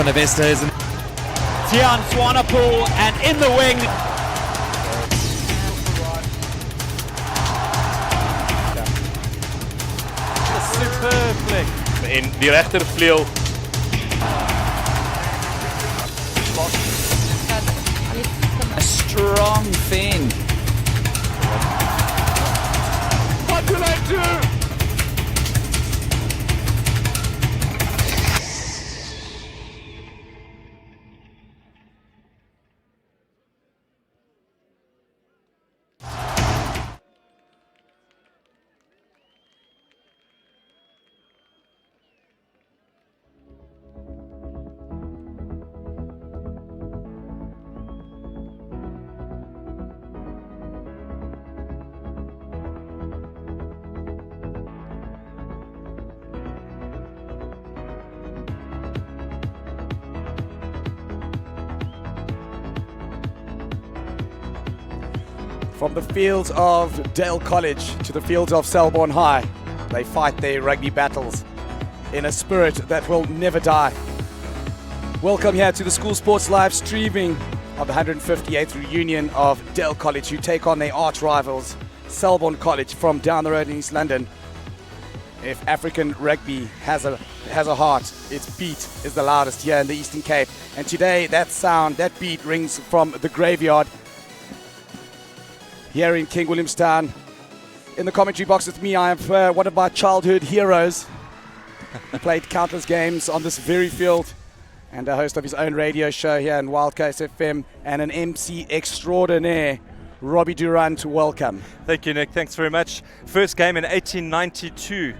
van der Beste is. Tian Swanepoel and in the wing. Superb flick. In die rechtervleugel. A strong fin. What can I do? From the fields of Dale College to the fields of Selborne High, they fight their rugby battles in a spirit that will never die. Welcome here to the School Sports live streaming of the 158th reunion of Dale College, who take on their arch rivals, Selborne College, from down the road in East London. If African rugby has a heart, its beat is the loudest here in the Eastern Cape. And today, that sound, that beat rings from the graveyard here in King Williamstown. In the commentary box with me, I have one of my childhood heroes. He played countless games on this very field and a host of his own radio show here in Wild Coast FM, and an MC extraordinaire, Robbie Durant. Welcome. Thank you, Nick. Thanks very much. First game in 1892.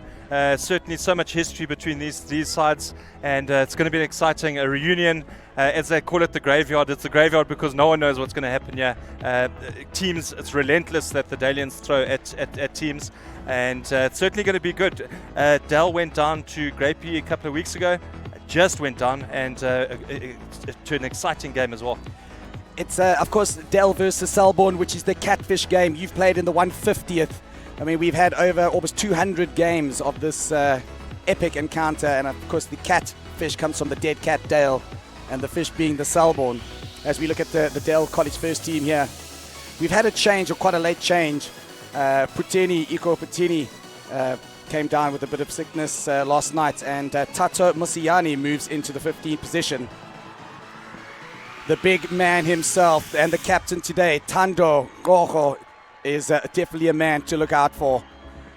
Certainly so much history between these sides, and it's going to be an exciting reunion. As they call it, the graveyard. It's the graveyard because no one knows what's going to happen here. Teams, it's relentless that the Dalians throw at teams, and it's certainly going to be good. Dal went down to Grapey a couple of weeks ago, just went down, and to an exciting game as well. It's, of course, Dell versus Selborne, which is the catfish game. You've played in the 150th. I mean, we've had over almost 200 games of this epic encounter, and of course the catfish comes from the dead cat Dale, and the fish being the Selborne. As we look at the Dale College first team here, we've had a change, or quite a late change. Iko Putini came down with a bit of sickness last night, and Tato Musiani moves into the 15th position. The big man himself and the captain today, Tando Gogo, is definitely a man to look out for.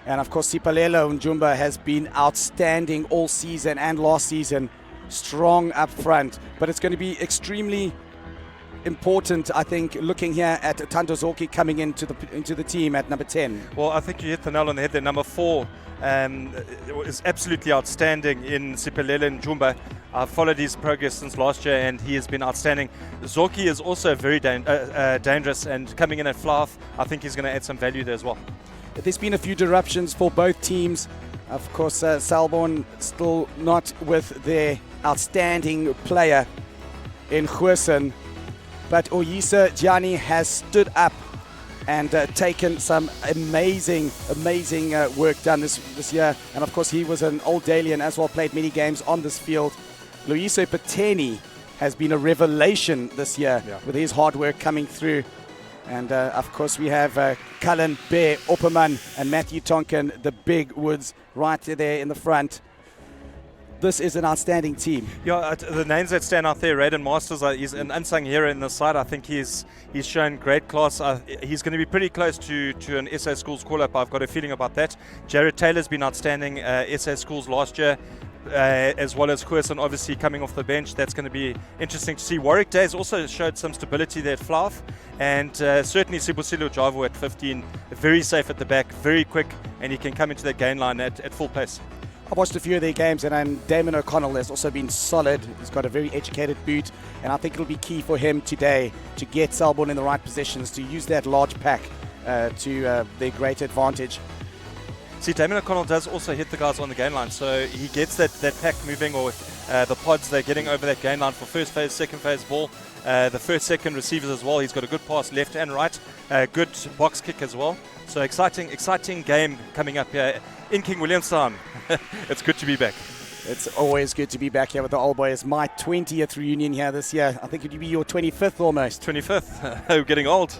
And of course, Sipalelo Njumba has been outstanding all season and last season, strong up front. But it's going to be extremely important, I think, looking here at Tando Zoki coming into the team at number 10. Well, I think you hit the nail on the head there. Number 4 is absolutely outstanding in Sipalelo Njumba. I've followed his progress since last year, and he has been outstanding. Zoki is also very dangerous, and coming in at fly-off, I think he's going to add some value there as well. There's been a few disruptions for both teams. Of course, Selborne still not with their outstanding player in Huerson, but Oyisa Gianni has stood up and taken some amazing work done this year. And of course, he was an old Dalian as well, played many games on this field. Loyiso Pateni has been a revelation this year, with his hard work coming through. And of course, we have Cullen, Bear, Opperman, and Matthew Tonkin, the big woods, right there in the front. This is an outstanding team. Yeah, the names that stand out there, Raiden Masters, he's an unsung hero in the side. I think he's shown great class. He's going to be pretty close to an SA Schools call-up. I've got a feeling about that. Jared Taylor's been outstanding SA Schools last year, as well as Huerson obviously coming off the bench. That's going to be interesting to see. Warwick Days also showed some stability there at Flav, and certainly Sibusilo Javo at 15, very safe at the back, very quick, and he can come into that gain line at full pace. I've watched a few of their games, and Damon O'Connell has also been solid. He's got a very educated boot, and I think it'll be key for him today to get Selborne in the right positions, to use that large pack to their great advantage. See, Damon O'Connell does also hit the guys on the gain line, so he gets that pack moving, or the pods, they're getting over that gain line for first phase, second phase ball. The first, second receivers as well. He's got a good pass left and right, good box kick as well. So exciting game coming up here in King Williamstown. It's good to be back. It's always good to be back here with the old boys. My 20th reunion here this year. I think it would be your 25th almost. 25th. We're getting old.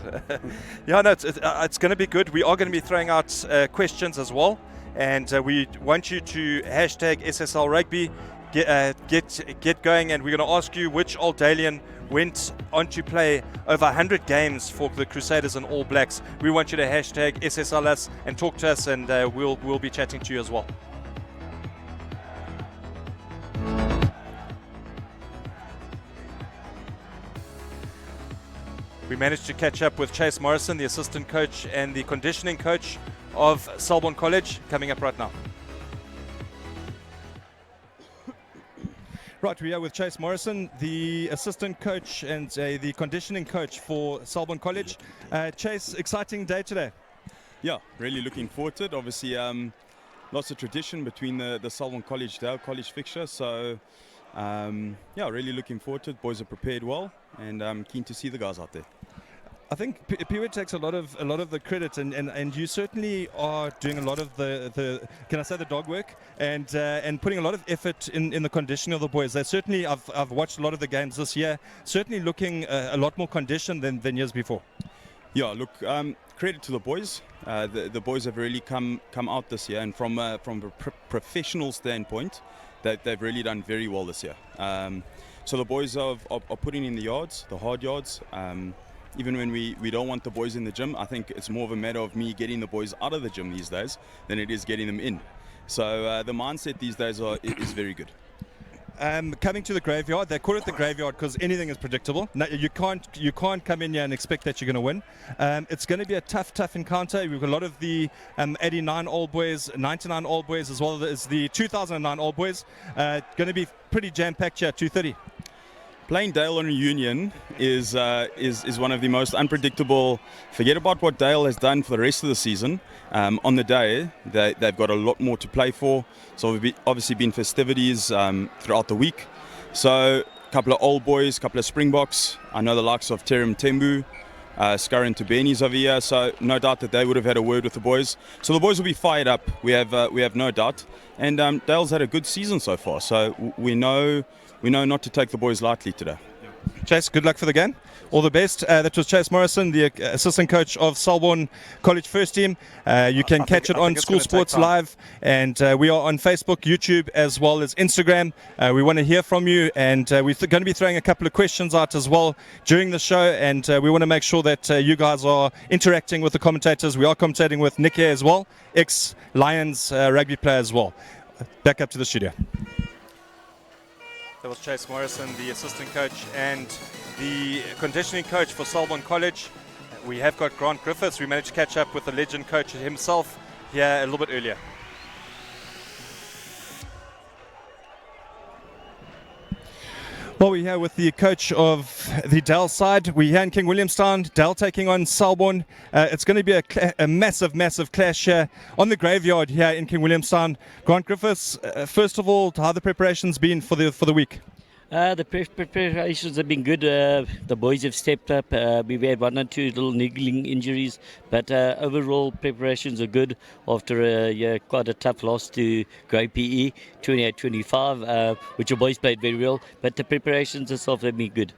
Yeah, no, it's going to be good. We are going to be throwing out questions as well. And we want you to hashtag SSL Rugby, get going. And we're going to ask you which Old Dalian went on to play over 100 games for the Crusaders and All Blacks. We want you to hashtag SSLS and talk to us, and we'll be chatting to you as well. We managed to catch up with Chase Morrison, the assistant coach and the conditioning coach of Selborne College, coming up right now. Right, we are with Chase Morrison, the assistant coach and the conditioning coach for Selborne College. Chase, exciting day today. Yeah, really looking forward to it. Obviously, lots of tradition between the Selborne College Dale College fixture. So, yeah, really looking forward to it. Boys are prepared well, and I'm keen to see the guys out there. I think Piwa takes a lot of the credit, and you certainly are doing a lot of the can I say the dog work and putting a lot of effort in the conditioning of the boys. They certainly I've watched a lot of the games this year, certainly looking a lot more conditioned than years before. Yeah, look, credit to the boys. The boys have really come out this year, and from a professional standpoint, they've really done very well this year. So the boys are putting in the yards, the hard yards. Even when we don't want the boys in the gym, I think it's more of a matter of me getting the boys out of the gym these days than it is getting them in. So the mindset these days is very good. Coming to the graveyard, they call it the graveyard because anything is predictable. No, you can't come in here and expect that you're going to win. It's going to be a tough encounter. We've got a lot of the 89 old boys, 99 old boys, as well as the 2009 old boys. Going to be pretty jam-packed here at 2:30. Playing Dale on reunion is one of the most unpredictable. Forget about what Dale has done for the rest of the season. On the day, they've got a lot more to play for. So we've obviously been festivities throughout the week. So a couple of old boys, a couple of Springboks. I know the likes of Terim Tembu, Scarron Tubeni's over here. So no doubt that they would have had a word with the boys. So the boys will be fired up. We have no doubt. And Dale's had a good season so far. So we know not to take the boys lightly today. Chase, good luck for the game. All the best. That was Chase Morrison, the assistant coach of Selborne College First Team. You can catch it on School Sports Live, and we are on Facebook, YouTube, as well as Instagram. We want to hear from you, and we're going to be throwing a couple of questions out as well during the show, and we want to make sure that you guys are interacting with the commentators. We are commentating with Nick here as well, ex-Lions rugby player as well. Back up to the studio. That was Chase Morrison, the assistant coach and the conditioning coach for Selborne College. We have got Grant Griffiths. We managed to catch up with the legend coach himself here a little bit earlier. Well, we're here with the coach of the Dale side. We're here in King Williamstown, Dale taking on Selborne. It's going to be a massive clash here on the graveyard here in King Williamstown. Grant Griffiths, first of all, how have the preparations been for the week? The preparations have been good. The boys have stepped up. We've had one or two little niggling injuries, but overall preparations are good after quite a tough loss to Grey PE, 28-25, which the boys played very well. But the preparations itself have been good.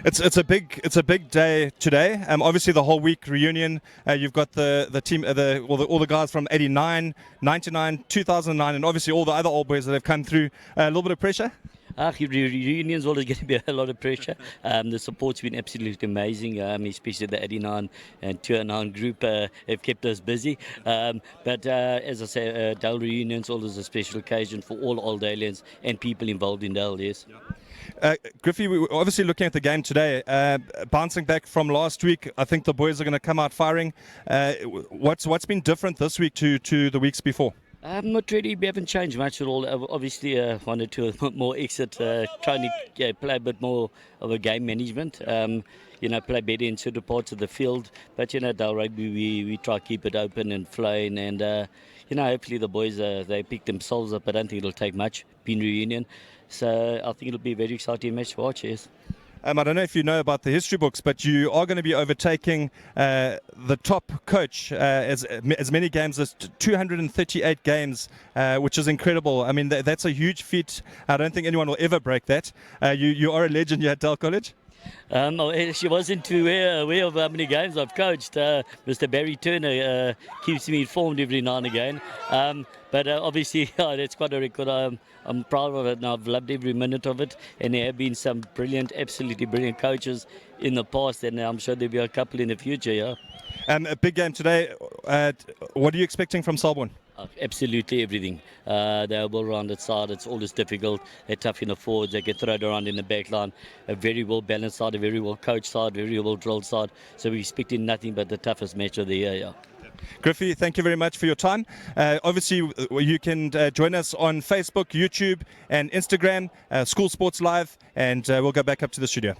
It's a big day today. Obviously the whole week reunion. You've got the team, all the guys from 89, 99, 2009, and obviously all the other old boys that have come through. A little bit of pressure. Reunion's always going to be a lot of pressure. The support's been absolutely amazing, especially the 89 and 209 group have kept us busy. But as I say, Dale reunion's always a special occasion for all Old Dalians and people involved in Dale, yes. Griffey, we were obviously looking at the game today, bouncing back from last week. I think the boys are going to come out firing. What's been different this week to the weeks before? Not really. We haven't changed much at all. Obviously, one or two more exit, trying to play a bit more of a game management. Play better in certain parts of the field. But Dale Rugby, we try to keep it open and flowing. And hopefully the boys they pick themselves up. I don't think it'll take much. Being reunion, so I think it'll be a very exciting match to watch. Yes. I don't know if you know about the history books, but you are going to be overtaking the top coach as many games as 238 games, which is incredible. I mean, that's a huge feat. I don't think anyone will ever break that. You are a legend here at Dell College. She wasn't too aware of how many games I've coached. Mr. Barry Turner keeps me informed every now and again. But obviously, that's quite a record. I'm proud of it, and I've loved every minute of it. And there have been some brilliant, absolutely brilliant coaches in the past, and I'm sure there'll be a couple in the future. Yeah. A big game today. What are you expecting from Selborne? Absolutely everything. They're a well-rounded side. It's always difficult. They're tough in the forwards. They get thrown around in the back line. A very well-balanced side, a very well-coached side, very well-drilled side. So we're expecting nothing but the toughest match of the year. Yeah. Griffey, thank you very much for your time. Obviously, you can join us on Facebook, YouTube, and Instagram, School Sports Live, and we'll go back up to the studio.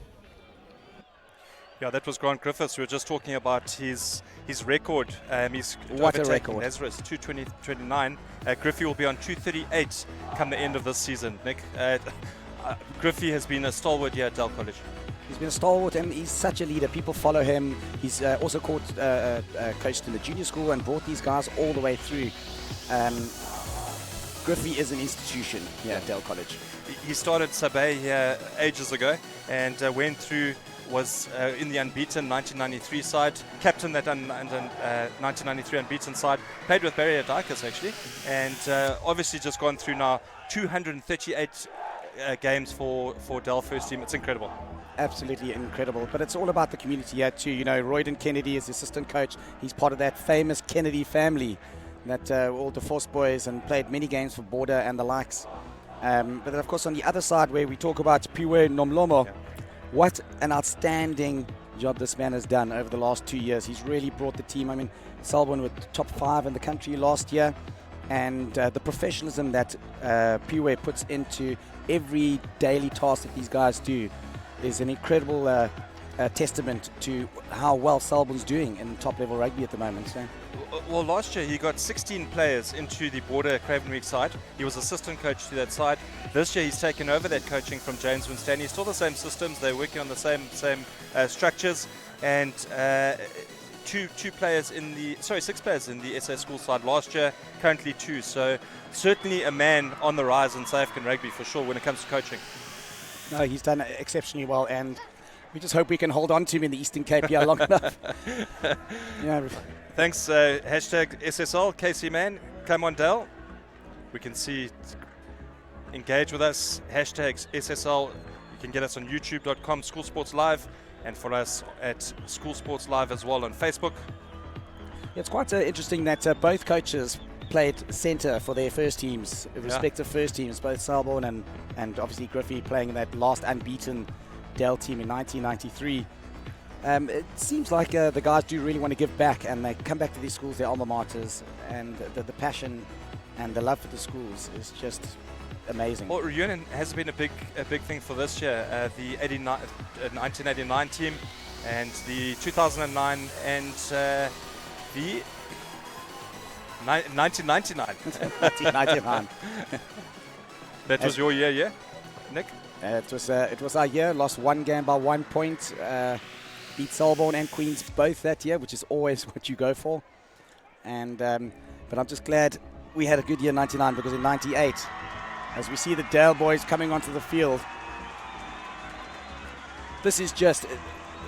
Yeah, that was Grant Griffiths. We were just talking about his record. He's What a overtaken record. Ezra's 2:20:29. Griffey will be on 2:38 come the end of this season. Nick, Griffey has been a stalwart here at Dell College. He's been a stalwart and he's such a leader. People follow him. He's also coached in the junior school and brought these guys all the way through. Griffey is an institution here at Dell College. He started Sabay here ages ago and went through, was in the unbeaten 1993 side, captain that 1993 unbeaten side, played with Barry Adikas actually, and obviously just gone through now 238 games for Dell first team. It's incredible. Absolutely incredible. But it's all about the community here too. You know, Royden Kennedy is the assistant coach. He's part of that famous Kennedy family that all the Force boys and played many games for Border and the likes. But then of course on the other side where we talk about Piwe Nomlomo, what an outstanding job this man has done over the last 2 years. He's really brought the team. I mean, Selborne were top 5 in the country last year, and the professionalism that Piwe puts into every daily task that these guys do is an incredible testament to how well Selborne's doing in top-level rugby at the moment. So. Well, last year he got 16 players into the Border Cravenweek side. He was assistant coach to that side. This year he's taken over that coaching from James Winstanley. Still the same systems. They're working on the same structures. And six players in the SA school side last year. Currently 2. So certainly a man on the rise in South African rugby for sure when it comes to coaching. No, he's done exceptionally well, and we just hope we can hold on to him in the Eastern Cape here long enough. Yeah. Thanks. Hashtag SSL, KC Man. Come on, Dell. We can see. Engage with us. Hashtag SSL. You can get us on youtube.com, School Sports Live, and follow us at School Sports Live as well on Facebook. It's quite interesting that both coaches played centre for their first teams, respective first teams, both Selborne and obviously Griffey playing in that last unbeaten Dell team in 1993. It seems like the guys do really want to give back, and they come back to these schools, their alma maters, and the passion and the love for the schools is just amazing. Well, reunion has been a big thing for this year. The 1989 team and the 2009 and the 1999. 1999. That was your year, yeah, Nick? It was our year. Lost one game by 1 point. Beat Selborne and Queens both that year, which is always what you go for. And but I'm just glad we had a good year in 99, because in 98, as we see the Dale boys coming onto the field, this is just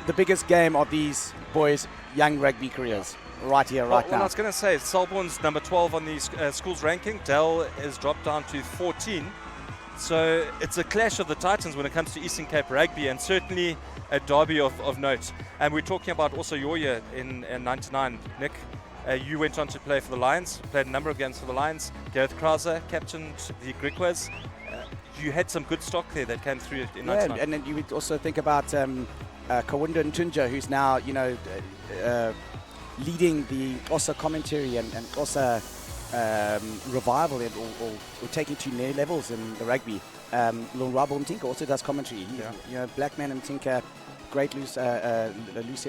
the biggest game of these boys' young rugby careers. Right here, right now. Well, I was going to say, Selborne's number 12 on the school's ranking. Dell has dropped down to 14. So it's a clash of the titans when it comes to Eastern Cape rugby, and certainly a derby of note. And we're talking about also your year in 99, Nick. You went on to play for the Lions, played a number of games for the Lions. Gareth Krauser captained the Griquas. You had some good stock there that came through in 99. And then you would also think about Kawunda Ntunja, who's now, leading the OSA commentary and OSA revival or taking to new levels in the rugby. Lonrabo Mtinka also does commentary. Black man Mtinka, great loose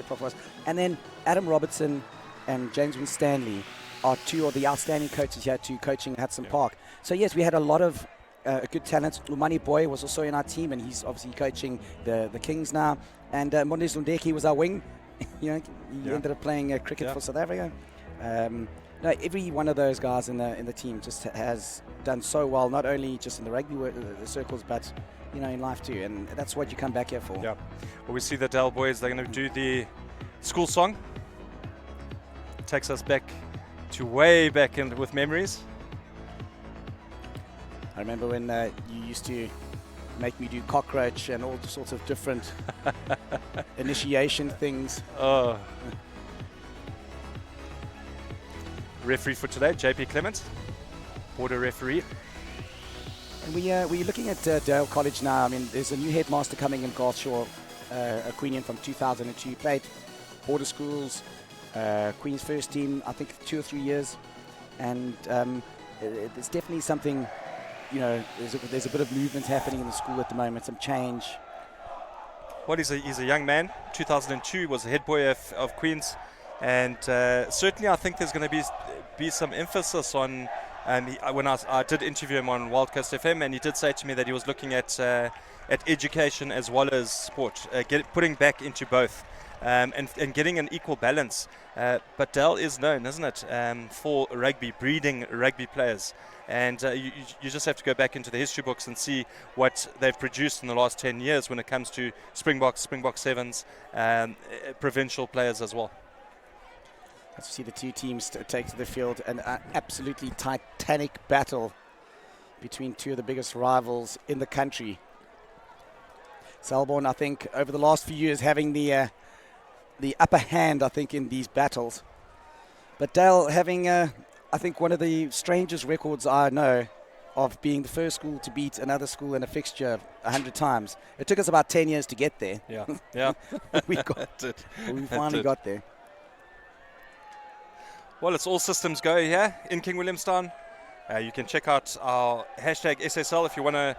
profiles. And then Adam Robertson and James Winstanley are 2 of the outstanding coaches here too, coaching at Hudson Park. So yes, we had a lot of a good talent. Lumani Boy was also in our team, and he's obviously coaching the Kings now. And Mondes Lundeki was our wing. He ended up playing cricket for South Africa. No, every one of those guys in the team just has done so well, not only just in the rugby circles, but in life too. And that's what you come back here for. Yeah. Well, we see the Dell boys. They're going to do the school song. It takes us back to way back with memories. I remember when you used to make me do cockroach and all sorts of different initiation things. Oh. Referee for today, JP Clement, border referee. And we're looking at Dale College now. I mean, there's a new headmaster coming in, Garth Shaw, a Queenian from 2002. Played border schools, Queen's first team, I think 2 or 3 years. And there's definitely something, there's a bit of movement happening in the school at the moment, some change. Well, he's a young man. 2002 was the head boy of Queen's. And certainly I think there's going to be some emphasis on, when I did interview him on Wild Coast FM, and he did say to me that he was looking at education as well as sport, putting back into both, and getting an equal balance. But Dell is known, isn't it, for rugby, breeding rugby players. And you just have to go back into the history books and see what they've produced in the last 10 years when it comes to Springbok Sevens, provincial players as well. As you see the two teams take to the field, an absolutely titanic battle between two of the biggest rivals in the country. Selborne, I think, over the last few years having the upper hand, I think, in these battles. But Dale having, I think, one of the strangest records I know of being the first school to beat another school in a fixture 100 times. It took us about 10 years to get there. Yeah. We finally got there. Well, it's all systems go here in King Williamstown. You can check out our hashtag SSL if you want to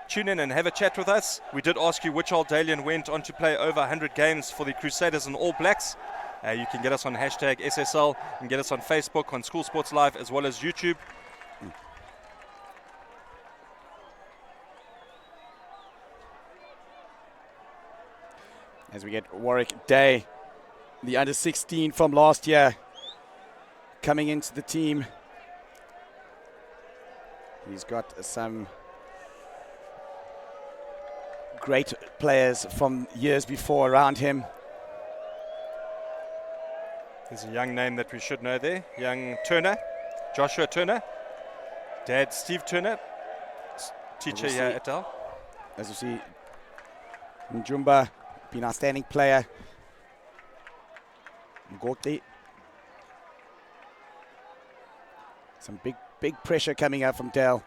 tune in and have a chat with us. We did ask you which Old Dalian went on to play over 100 games for the Crusaders and All Blacks. You can get us on hashtag SSL and get us on Facebook, on School Sports Live, as well as YouTube. As we get Warwick Day, the under-16 from last year, coming into the team. He's got some great players from years before around him. There's a young name that we should know there. Young Turner, Joshua Turner. Dad, Steve Turner, teacher here at Dell. As you see, Njumba, been an outstanding player. Ngoti. Some big pressure coming out from Dell.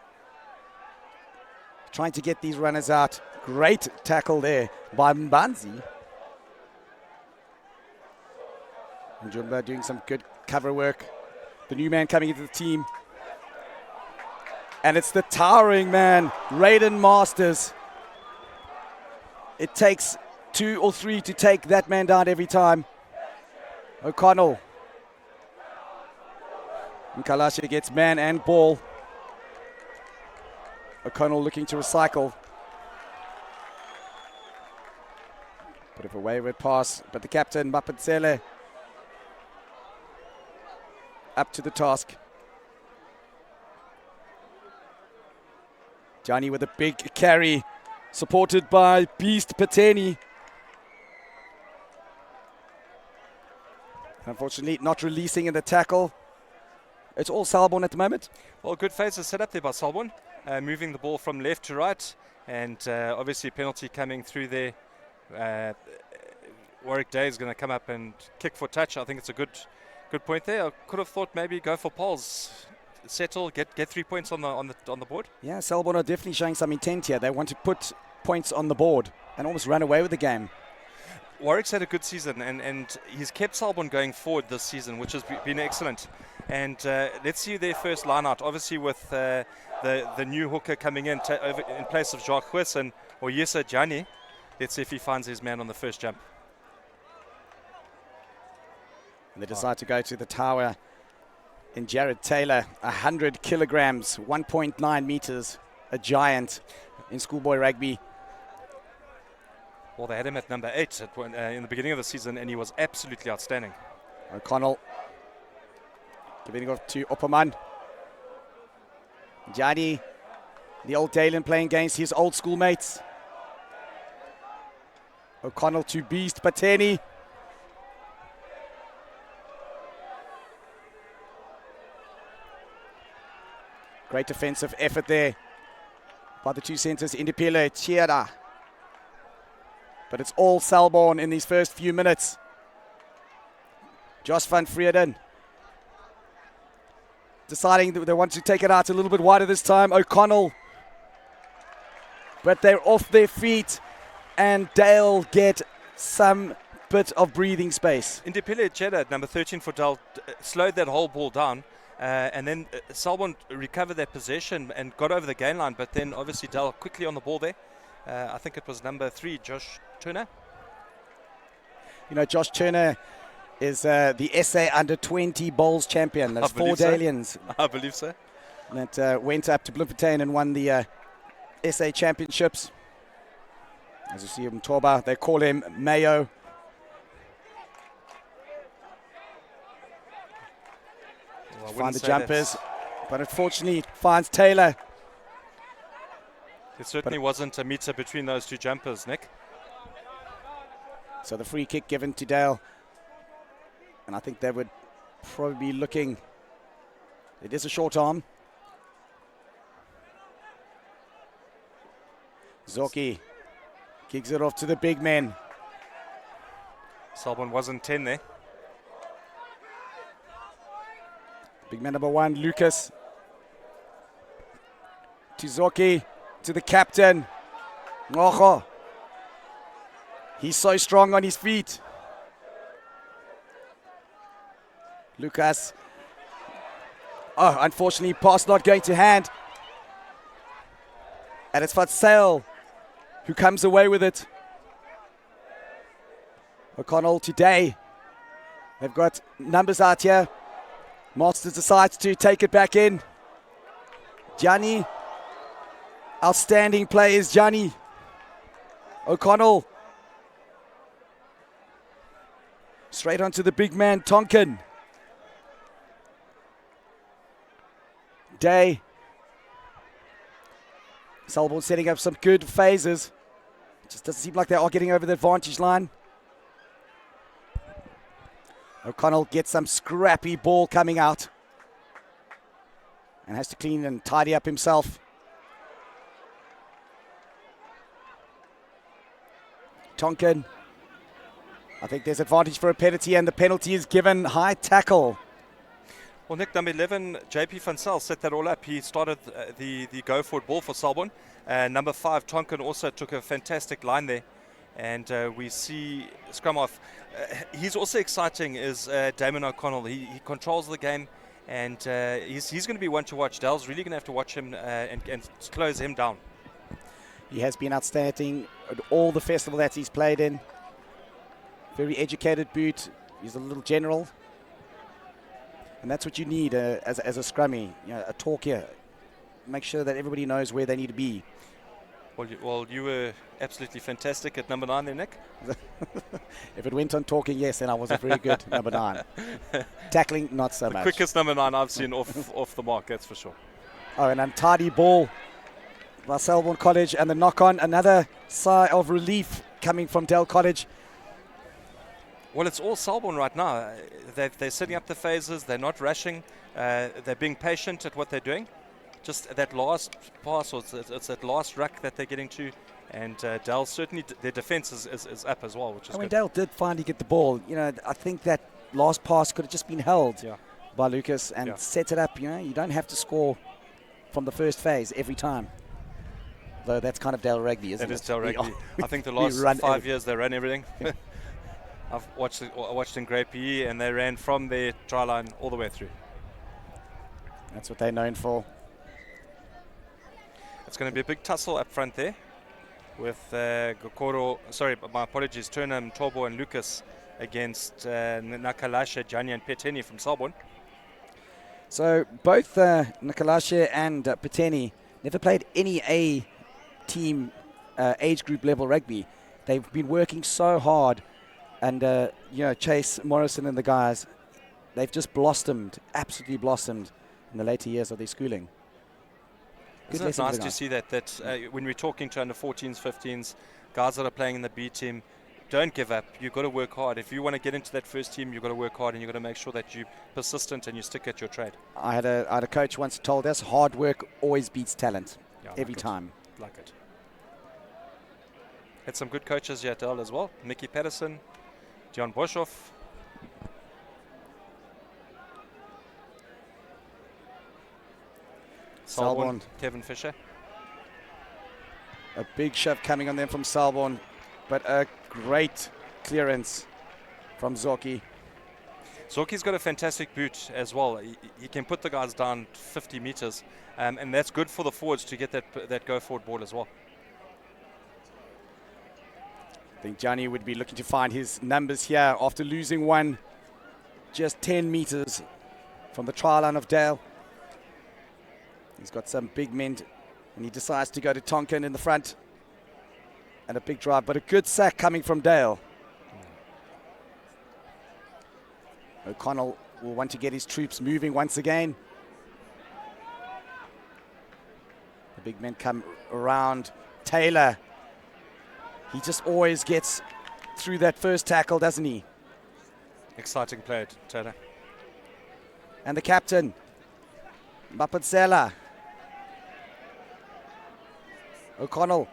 Trying to get these runners out. Great tackle there by Mbanzi. Njumba doing some good cover work. The new man coming into the team. And it's the towering man, Raiden Masters. It takes 2 or 3 to take that man down every time. O'Connell. Nkalashe gets man and ball. O'Connell looking to recycle. Bit of a wayward pass, but the captain, Mapatsele, up to the task. Johnny with a big carry, supported by Beast Pateni. Unfortunately, not releasing in the tackle. It's all Selborne at the moment. Well, good phases set up there by Selborne, moving the ball from left to right, and obviously penalty coming through there. Warwick Day is going to come up and kick for touch. I think it's a good point there. I could have thought maybe go for poles, settle, get 3 points on the board. Yeah, Selborne are definitely showing some intent here. They want to put points on the board and almost run away with the game. Warwick's had a good season, and he's kept Selborne going forward this season, which has been excellent. And let's see their first line out. Obviously, with the new hooker coming in in place of Jacques Huis and Oyesa Jani. Let's see if he finds his man on the first jump. And they decide to go to the tower in Jared Taylor, 100 kilograms, 1.9 meters. a giant in schoolboy rugby. Well, they had him at number 8 in the beginning of the season, and he was absolutely outstanding. O'Connell giving it off to Opperman. Jani, the old Dalen playing against his old schoolmates. O'Connell to Beast Pateni. Great defensive effort there by the two centres, Indipile, Chiara. But it's all Selborne in these first few minutes. Josh van Vrienden deciding that they want to take it out a little bit wider this time. O'Connell. But they're off their feet and Dale get some bit of breathing space. Indipile Cheda, number 13 for Dal, slowed that whole ball down. And then Selborne recovered their possession and got over the gain line. But then obviously Dal quickly on the ball there. I think it was number 3, Josh Turner. You know, Josh Turner is the SA Under-20 Bowls champion. There's 4 Dalians. I believe so. That went up to Bloemfontein and won the SA Championships. As you see him, Toba, they call him Mayo. Well, Find the jumpers, but unfortunately finds Taylor. It certainly wasn't a meter between those two jumpers, Nick. So the free kick given to Dale. And I think they would probably be looking. It is a short arm. Zoki kicks it off to the big men. Selborne wasn't 10 there. Big man number 1, Lucas. To Zoki, to the captain. Ngogo. He's so strong on his feet. Lucas. Oh, unfortunately, pass not going to hand. And it's Fatsale who comes away with it. O'Connell today. They've got numbers out here. Masters decides to take it back in. Gianni. Outstanding play is Gianni. O'Connell. Straight onto the big man, Tonkin. Day. Selborne setting up some good phases. Just doesn't seem like they are getting over the advantage line. O'Connell gets some scrappy ball coming out. And has to clean and tidy up himself. Tonkin. I think there's advantage for a penalty, and the penalty is given. High tackle. Well, Nick, number 11, JP Van Zyl set that all up. He started the go-forward ball for Selborne. Number 5, Tonkin, also took a fantastic line there. And we see scrum off. He's also exciting is Damon O'Connell. He controls the game, and he's going to be one to watch. Dale's really going to have to watch him and close him down. He has been outstanding at all the festival that he's played in. Very educated boot. He's a little general. And that's what you need as a scrummy, you know, a talker. Make sure that everybody knows where they need to be. Well, you were absolutely fantastic at number 9 there, Nick. If it went on talking, yes, then I was a very good number 9. Tackling, not so much. Quickest number 9 I've seen off the mark, that's for sure. Oh, an untidy ball by Selborne College, and the knock-on, another sigh of relief coming from Dale College. Well, it's all Selborne right now. They're setting up the phases. They're not rushing. They're being patient at what they're doing. Just that last pass, or it's that last ruck that they're getting to. And Dale, certainly their defense is up as well, which is when good. Dale did finally get the ball, you know, I think that last pass could have just been held by Lucas and set it up. You know, you don't have to score from the first phase every time. Though that's kind of Dale rugby, isn't it? It is Dale rugby. I think the last 5 years they ran everything. I've watched in Grey PE, and they ran from their try line all the way through. That's what they're known for. It's going to be a big tussle up front there with Gokoro, sorry, my apologies, Turnham, Tobo and Lucas against Nakalashe, Jani and Peteni from Selborne. So both Nakalashe and Peteni never played any A team age group level rugby. They've been working so hard, and Chase Morrison and the guys, they've just blossomed, absolutely blossomed in the later years of their schooling. Isn't it nice to see that when we're talking to under 14s, 15s, guys that are playing in the B team, don't give up. You've got to work hard. If you want to get into that first team, you've got to work hard, and you've got to make sure that you're persistent and you stick at your trade. I had a coach once who told us hard work always beats talent, every time. Like it. Had some good coaches here at Dell as well. Mickey Patterson, Dion Boshoff. Selborne, Kevin Fisher. A big shove coming on them from Selborne, but a great clearance from Zoki. Zoki's got a fantastic boot as well. He can put the guys down 50 meters, and that's good for the forwards to get that go forward ball as well. I think Johnny would be looking to find his numbers here after losing one just 10 meters from the try line of Dale. He's got some big men, and he decides to go to Tonkin in the front. And a big drive, but a good sack coming from Dale. O'Connell will want to get his troops moving once again. The big men come around. Taylor, he just always gets through that first tackle, doesn't he? Exciting play, Taylor. And the captain, Mapatsela. O'Connell.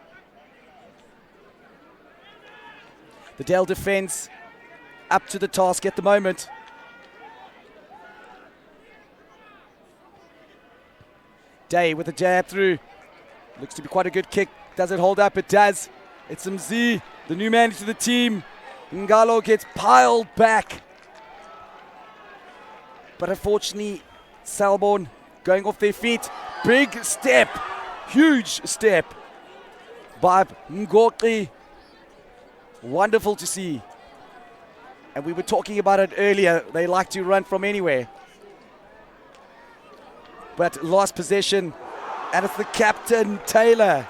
The Dell defense up to the task at the moment. Day with a jab through. Looks to be quite a good kick. Does it hold up? It does. It's Mzi, the new man to the team. Ngalo gets piled back. But unfortunately, Selborne going off their feet. Big step. Huge step by Ngoqi. Wonderful to see. And we were talking about it earlier. They like to run from anywhere. But lost possession. And it's the captain, Taylor.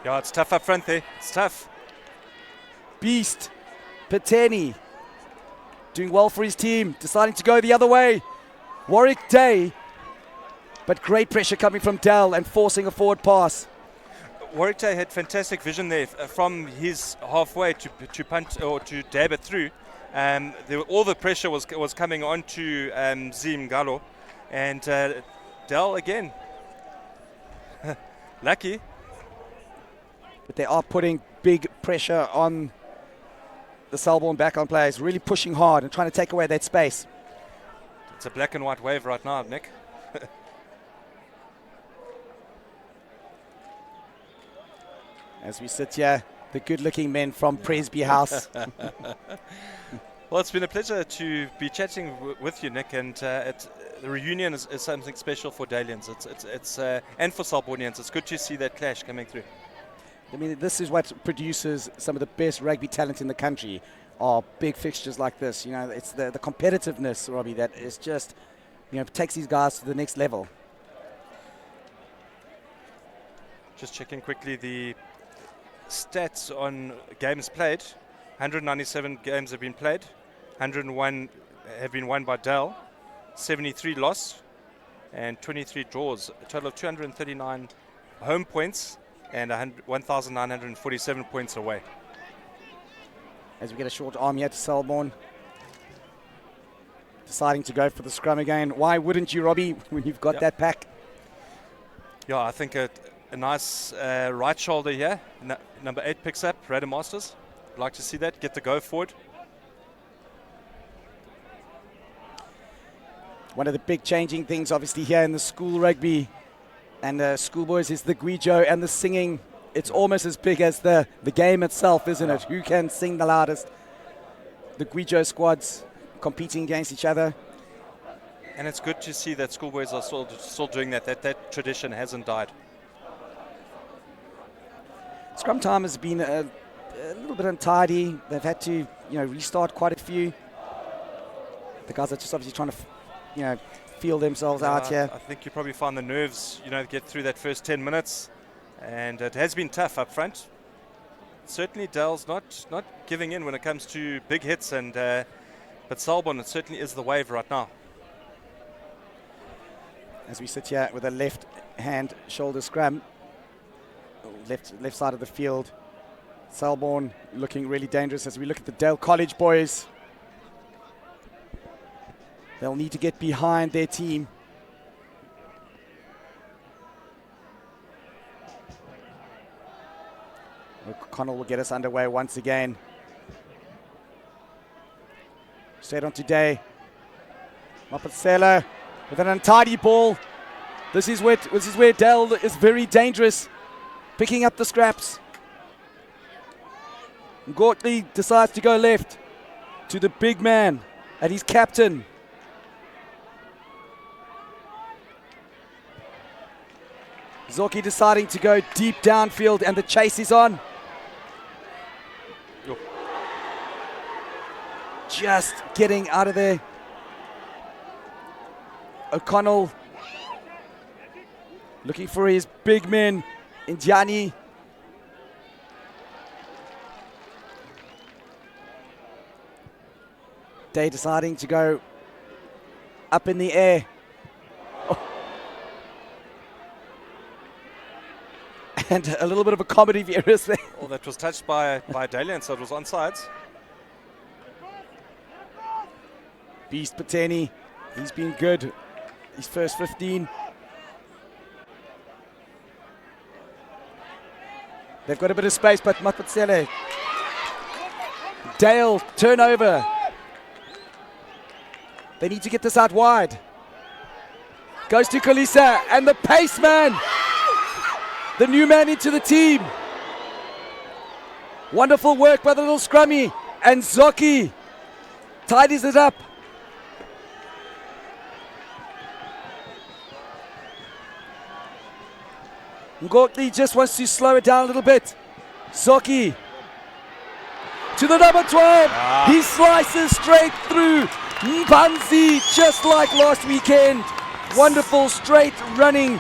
Yeah, it's tough up front there. It's tough. Beast, Pateni, doing well for his team. Deciding to go the other way. Warwick Day. But great pressure coming from Dell and forcing a forward pass. Warwick Day had fantastic vision there from his halfway to punt or to dab it through. All the pressure was coming onto Zim Galo, and Dell again. Lucky. But they are putting big pressure on the Selborne back-on players, really pushing hard and trying to take away that space. It's a black and white wave right now, Nick. As we sit here, the good-looking men from Presby House. Well, it's been a pleasure to be chatting with you, Nick, and the reunion is something special for Dalians. It's and for Selbornians. It's good to see that clash coming through. I mean, this is what produces some of the best rugby talent in the country, are big fixtures like this. You know, it's the competitiveness, Robbie, that is just, takes these guys to the next level. Just checking quickly the stats on games played. 197 games have been played. 101 have been won by Dell. 73 lost and 23 draws. A total of 239 home points and 1,947 points away. As we get a short arm here to Selborne. Deciding to go for the scrum again. Why wouldn't you, Robbie, when you've got that pack? Yeah, I think a nice right shoulder here. Number 8 picks up, Radha Masters. I'd like to see that, get the go forward. One of the big changing things, obviously, here in the school rugby and schoolboys is the guijo and the singing. It's almost as big as the game itself, isn't it? Who can sing the loudest? The guijo squads competing against each other. And it's good to see that schoolboys are still doing that. That tradition hasn't died. Scrum time has been a little bit untidy. They've had to, restart quite a few. The guys are just obviously trying to, feel themselves out here. I think you probably find the nerves, get through that first 10 minutes. And it has been tough up front. Certainly Dale's not giving in when it comes to big hits, but Selborne, it certainly is the wave right now. As we sit here with a left hand shoulder scrum, left side of the field, Selborne looking really dangerous as we look at the Dale College boys. They'll need to get behind their team. O'Connell will get us underway once again. Straight on today. Mapasela with an untidy ball. This is where Dale is very dangerous, picking up the scraps. Gortley decides to go left to the big man and his captain. Zoki deciding to go deep downfield, and the chase is on. Yo. Just getting out of there. O'Connell looking for his big men, Indiani. Day deciding to go up in the air. And a little bit of a comedy virus there. Well, that was touched by Dalian, so it was onside. Beast Pateni, he's been good. His first 15. They've got a bit of space, but Mapatsele. Dale, turnover. They need to get this out wide. Goes to Kalisa, and the pace man. The new man into the team. Wonderful work by the little scrummy. And Zoki tidies it up. Ngotli just wants to slow it down a little bit. Zoki to the number 12. He slices straight through. Mbanzi, just like last weekend. Wonderful straight running.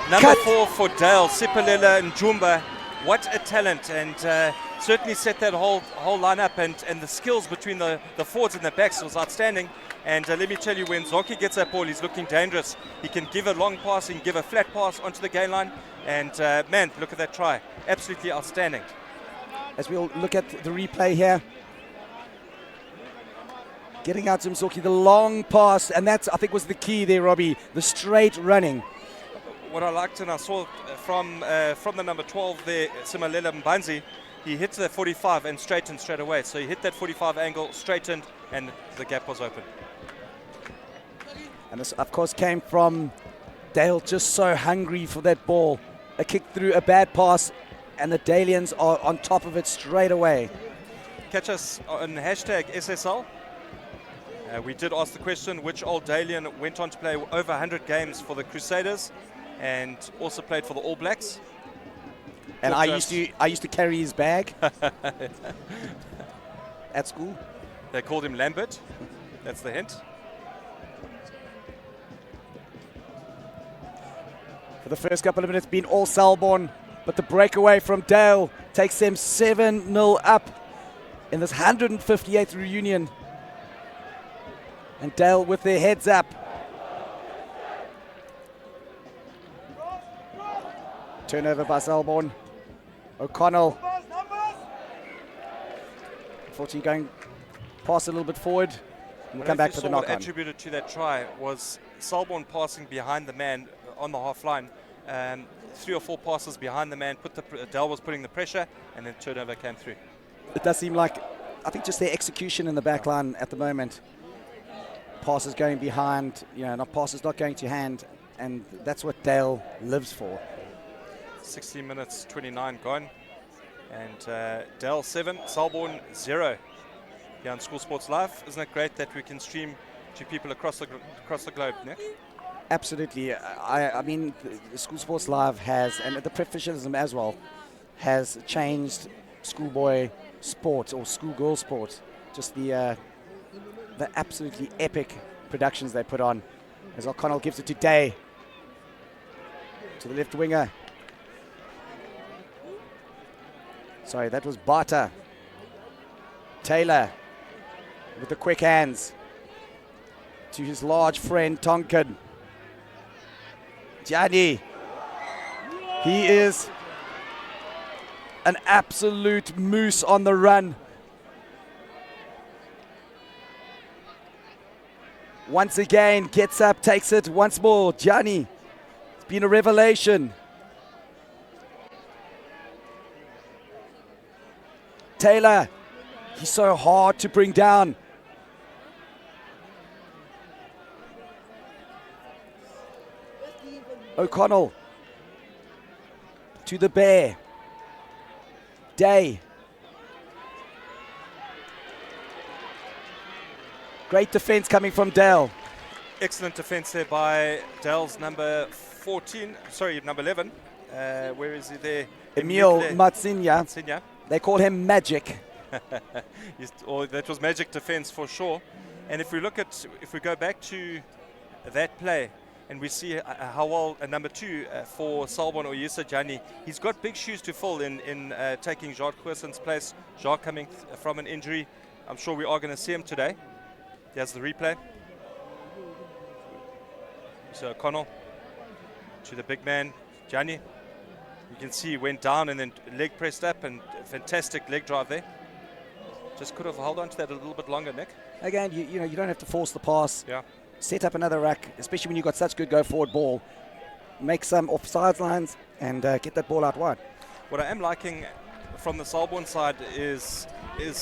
Number 4 for Dale, Sipalela Njumba. What a talent, and certainly set that whole lineup, and the skills between the forwards and the backs was outstanding. And let me tell you, when Zoki gets that ball, he's looking dangerous. He can give a long pass, he can give a flat pass onto the gain line, and man, look at that try. Absolutely outstanding. As we'll look at the replay here. Getting out to Mzoki, the long pass, and that's, I think, was the key there, Robbie, the straight running. What I liked, and I saw from the number 12 there, Simalela Mbanzi, he hit the 45 and straightened straight away. So he hit that 45 angle, straightened, and the gap was open. And this, of course, came from Dale just so hungry for that ball. A kick through, a bad pass, and the Dalians are on top of it straight away. Catch us on hashtag SSL. We did ask the question, which old Dalian went on to play over 100 games for the Crusaders and also played for the All Blacks. And I used to carry his bag at school. They called him Lambert. That's the hint. For the first couple of minutes, been all Selborne, but the breakaway from Dale takes them 7-0 up in this 158th reunion. And Dale with their heads up. Turnover by Selborne. O'Connell. Unfortunately going past a little bit forward. We'll come back for the knock-on. What attributed to that try was Selborne passing behind the man on the half line. 3 or 4 passes behind the man. Dale was putting the pressure, and then turnover came through. It does seem like, I think, just their execution in the back line at the moment. Passes going behind, passes not going to hand, and that's what Dale lives for. 16 minutes, 29 gone, and Dale 7, Selborne 0 here on School Sports Live. Isn't it great that we can stream to people across the globe, Nick? Absolutely. I mean, the School Sports Live has, and the professionalism as well, has changed schoolboy sport or schoolgirl sport. Just the absolutely epic productions they put on. As O'Connell gives it to Day. To the left winger. Sorry, that was Barter. Taylor with the quick hands. To his large friend Tonkin. Gianni. He is an absolute moose on the run. Once again, gets up, takes it once more. Gianni, it's been a revelation. Taylor, he's so hard to bring down. O'Connell to the Bear. Day. Great defense coming from Dale. Excellent defense there by Dell's number 14, sorry, number 11. Where is he there? Emil Matsinya. Matsinya. They call him Magic. That was magic defense for sure. And if we go back to that play, and we see how well number 2 for Selborne or Yusa Gianni, he's got big shoes to fill in taking Jacques Querson's place. Jacques coming from an injury. I'm sure we are going to see him today. Here's the replay. So O'Connell to the big man, Gianni. You can see he went down and then leg pressed up, and fantastic leg drive there. Just could have held on to that a little bit longer, Nick. Again, you know, you don't have to force the pass. Yeah. Set up another rack, especially when you've got such good go-forward ball. Make some offside lines and get that ball out wide. What I am liking from the Selborne side is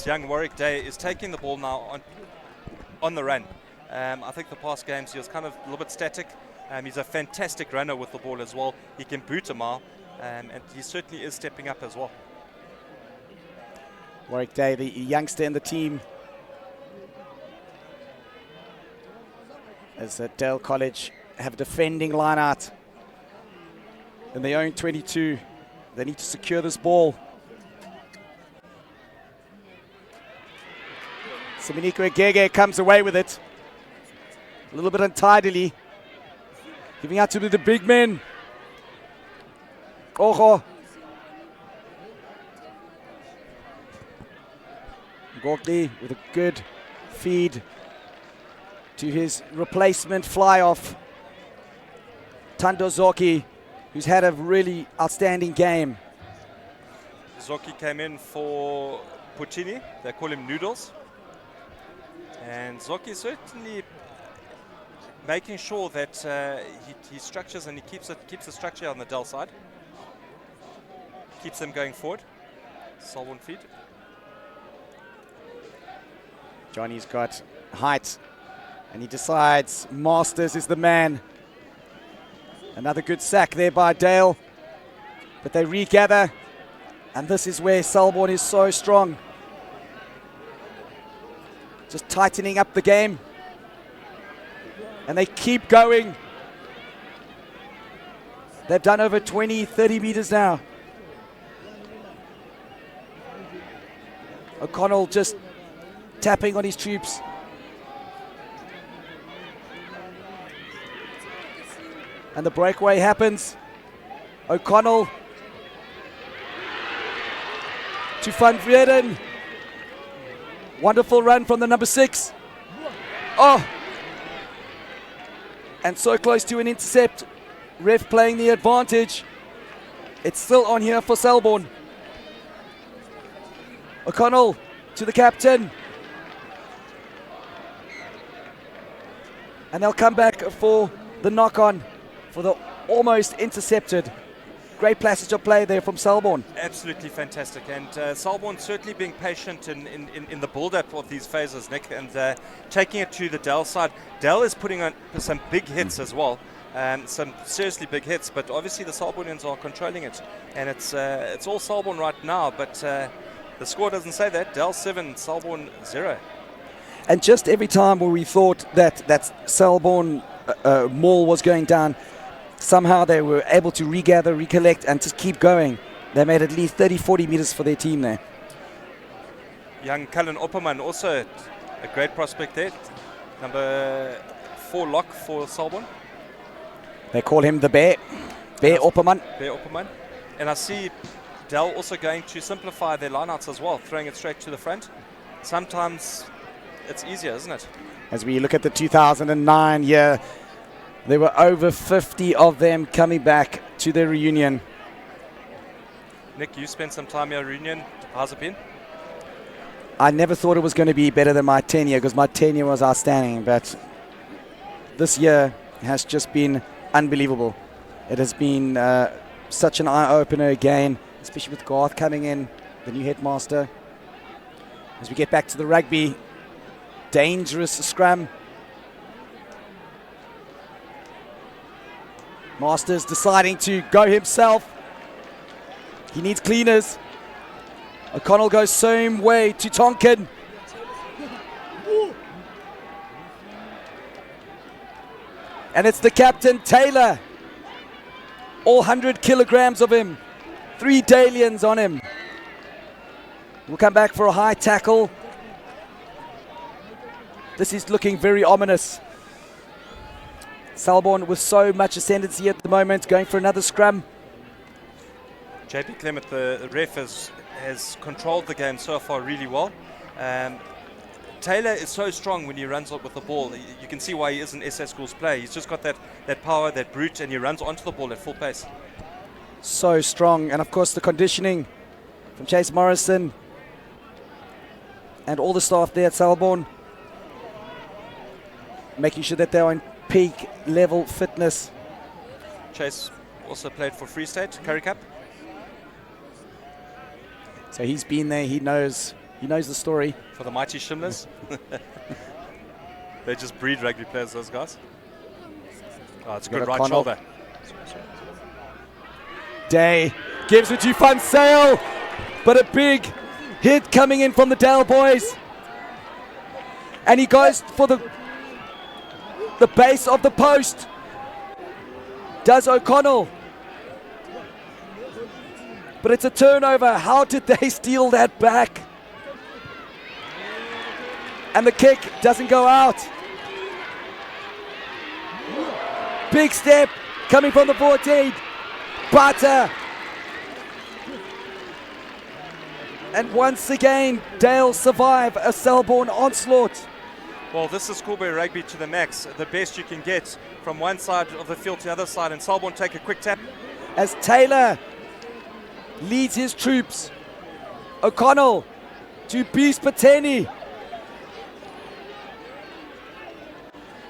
young Warwick Day is taking the ball now on the run. I think the past games he was kind of a little bit static. He's a fantastic runner with the ball as well. He can boot a mile, and he certainly is stepping up as well. Warwick Day, the youngster in the team. As Dale College have a defending line out in their own 22. They need to secure this ball. Simoniko Egege comes away with it. A little bit untidily. Giving out to the big men. Ojo. Gorky with a good feed to his replacement fly-off, Tando Zoki, who's had a really outstanding game. Zoki came in for Puccini. They call him Noodles. And Zoki certainly making sure that he structures and he keeps the structure on the Dell side. Keeps them going forward. Selborne feed. Johnny's got height. And he decides Masters is the man. Another good sack there by Dale. But they regather. And this is where Selborne is so strong. Just tightening up the game. And they keep going. They've done over 20, 30 meters now. O'Connell just tapping on his troops. And the breakaway happens. O'Connell to Van Vreden. Wonderful run from the number 6. Oh! And so close to an intercept. Ref playing the advantage. It's still on here for Selborne. O'Connell to the captain. And they'll come back for the knock-on. For the almost intercepted. Great passage of play there from Selborne. Absolutely fantastic. And Selborne certainly being patient in the build-up of these phases, Nick, and taking it to the Dell side. Dell is putting on some big hits as well. Some seriously big hits, but obviously the Selbornians are controlling it. And it's all Selborne right now, but the score doesn't say that. Dell 7, Selborne 0. And just every time where we thought that Selborne Mall was going down, somehow they were able to regather, recollect, and just keep going. They made at least 30, 40 meters for their team there. Young Cullen Opperman, also a great prospect there. Number 4 lock for Selborne. They call him the Bear. Bear Opperman. Bear Opperman. And I see Dell also going to simplify their lineouts as well, throwing it straight to the front. Sometimes it's easier, isn't it? As we look at the 2009 year, there were over 50 of them coming back to the reunion. Nick, you spent some time at reunion. How's it been? I never thought it was going to be better than my tenure, because my tenure was outstanding, but this year has just been unbelievable. It has been such an eye-opener again, especially with Garth coming in, the new headmaster. As we get back to the rugby, dangerous scrum. Masters deciding to go himself. He needs cleaners. O'Connell goes same way to Tonkin. And it's the captain, Taylor. All 100 kilograms of him. 3 Dalians on him. We'll come back for a high tackle. This is looking very ominous. Selborne with so much ascendancy at the moment, going for another scrum. JP Clement, the ref, has controlled the game so far really well. Taylor is so strong when he runs up with the ball. You can see why he isn't SA Schools player. He's just got that power, that brute, and he runs onto the ball at full pace. So strong. And of course the conditioning from Chase Morrison and all the staff there at Selborne, making sure that they're on peak level fitness. Chase also played for Free State, Currie Cup. So he's been there, he knows the story. For the mighty Shimlers. They just breed rugby players, those guys. Oh, it's a good right shoulder. Day gives it to Van Sale, but a big hit coming in from the Dale boys. And he goes for the base of the post. Does O'Connell. But it's a turnover. How did they steal that back? And the kick doesn't go out. Big step coming from the 14. Butter. And once again, Dale survive a Selborne onslaught. Well, this is schoolboy rugby to the max. The best you can get from one side of the field to the other side. And Selborne take a quick tap. As Taylor leads his troops. O'Connell to Beast Pateni.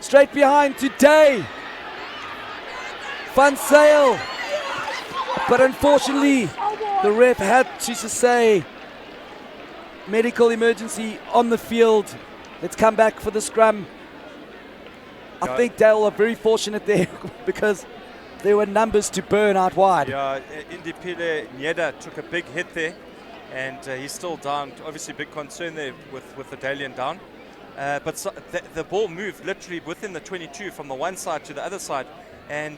Straight behind to Day. Van Sale. But unfortunately, the ref had to say medical emergency on the field. Let's come back for the scrum. I think Dale are very fortunate there because there were numbers to burn out wide. Yeah, Indipile Nieda took a big hit there, and he's still down. Obviously, big concern there with the Dalian down. But so the ball moved literally within the 22 from the one side to the other side, and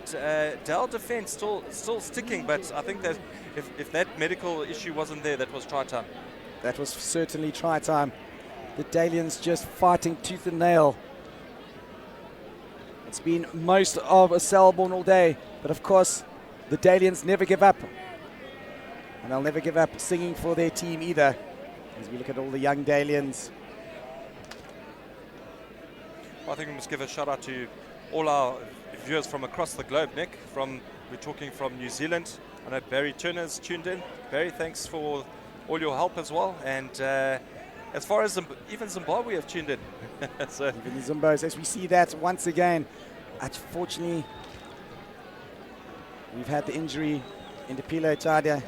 Dale defense still sticking. But I think that if that medical issue wasn't there, that was try time. That was certainly try time. The Dalians just fighting tooth and nail. It's been most of a Selborne all day, but of course the Dalians never give up, and they'll never give up singing for their team either. As we look at all the young Dalians. I think we must give a shout out to all our viewers from across the globe, Nick. We're talking from New Zealand. I know Barry Turner's tuned in. Barry, thanks for all your help as well. And as far as even Zimbabwe have tuned in. So even the Zimbos, as we see that once again. Unfortunately, we've had the injury in the Pilo Tadia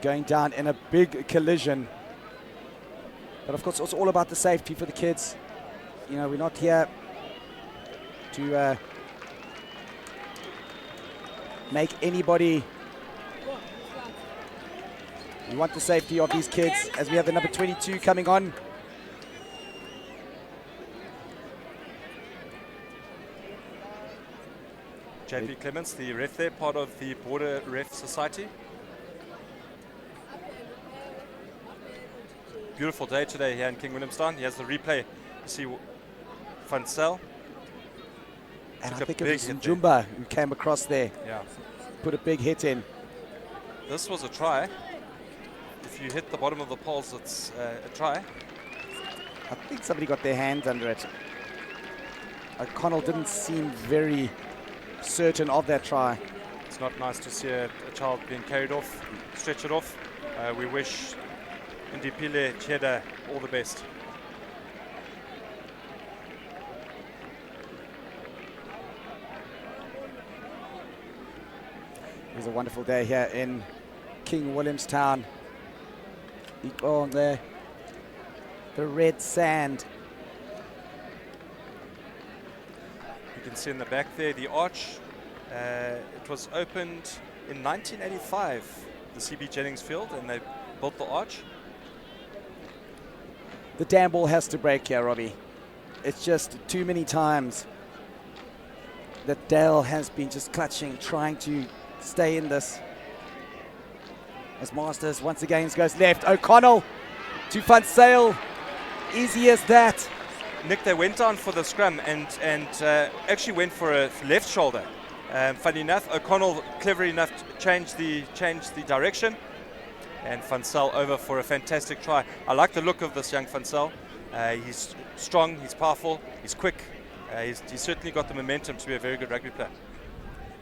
going down in a big collision. But of course, it's all about the safety for the kids. You know, we're not here to make anybody. We want the safety of these kids as we have the number 22 coming on. JP Clements, the ref there, part of the Border Ref Society. Beautiful day today here in King Williamstown. He has the replay. You see Van Sel And I Took a think it big was hit there. Njumba who came across there, Yeah. put a big hit in. This was a try. If you hit the bottom of the poles, it's a try. I think somebody got their hands under it. O'Connell didn't seem very certain of that try. It's not nice to see a child being carried off, stretchered off. We wish Ndipile Cheda all the best. It was a wonderful day here in King Williamstown. Oh, there. The red sand. You can see in the back there the arch. It was opened in 1985, the CB Jennings Field, and they built the arch. The damn ball has to break here, Robbie. It's just too many times that Dale has been just clutching, trying to stay in this. As Masters once again goes left. O'Connell to Van Sale. Easy as that. Nick, they went down for the scrum and actually went for a left shoulder. Funny enough, O'Connell clever enough to change the direction, and Van Sale over for a fantastic try. I like the look of this young Van Sale. He's strong, he's powerful, he's quick. He's certainly got the momentum to be a very good rugby player.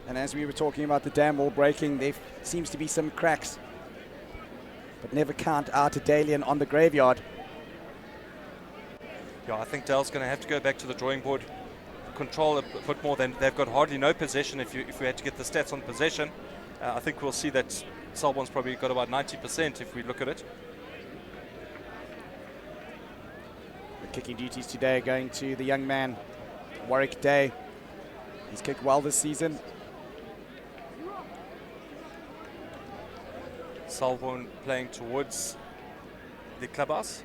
And as we were talking about the dam wall breaking, there seems to be some cracks. But never count out a Dalian on the graveyard. Yeah, I think Dale's going to have to go back to the drawing board, control a bit more. Than they've got hardly no possession. If we had to get the stats on possession, I think we'll see that Selborne's probably got about 90% if we look at it. The kicking duties today are going to the young man, Warwick Day. He's kicked well this season. Selborne playing towards the clubhouse.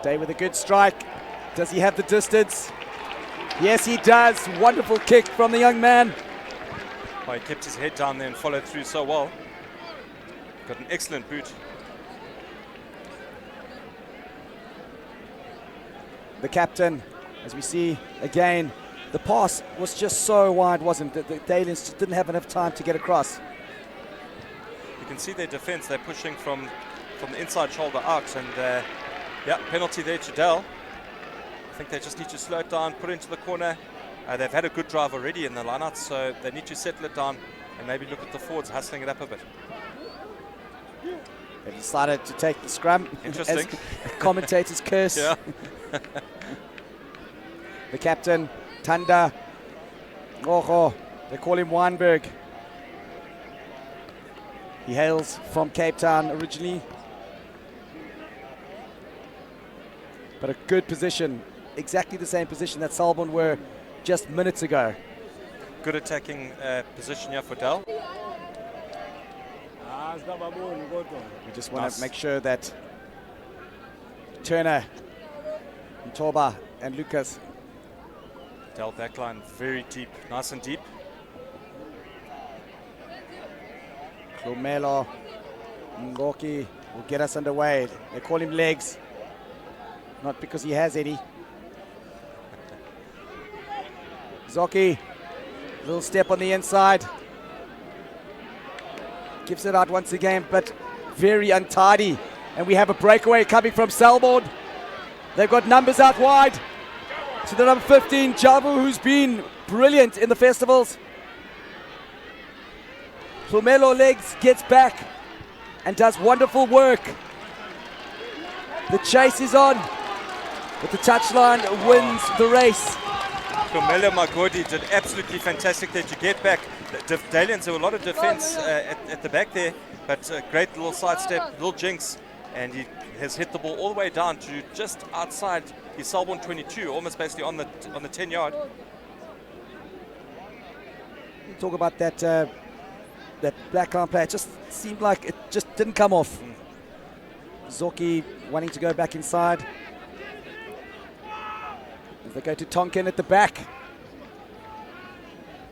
Day with a good strike. Does he have the distance? Yes, he does. Wonderful kick from the young man. Oh, he kept his head down there and followed through so well. Got an excellent boot. The captain, as we see again, the pass was just so wide, wasn't it? The Dalians just didn't have enough time to get across. You can see their defense. They're pushing from the inside shoulder out, and yeah, penalty there to Dell. I think they just need to slow it down, put it into the corner. They've had a good drive already in the lineout, so they need to settle it down and maybe look at the forwards hustling it up a bit. They've decided to take the scrum. Interesting. As commentators curse. Yeah. The captain, Tanda. Oh, they call him Weinberg. He hails from Cape Town originally. But a good position, exactly the same position that Selborne were just minutes ago. Good attacking position here for Dell. We just want Nice. to make sure that Turner, Ntoba and Lucas. Dell backline very deep, nice and deep. Klumelo, Ngoki will get us underway. They call him legs, not because he has any. Zoki, little step on the inside. Gives it out once again, but very untidy. And we have a breakaway coming from Selborne. They've got numbers out wide. To the number 15, Javu, who's been brilliant in the festivals. Plumelo Legs gets back and does wonderful work. The chase is on, but the touchline wins the race. Komela Magodi did absolutely fantastic there to get back. The Dalians, there were a lot of defense at the back there, but a great little sidestep, little jinx, and he has hit the ball all the way down to just outside his Selborne 22, almost basically on the 10-yard. Talk about that that backline play. It just seemed like it just didn't come off. Zoki wanting to go back inside. As they go to Tonkin at the back.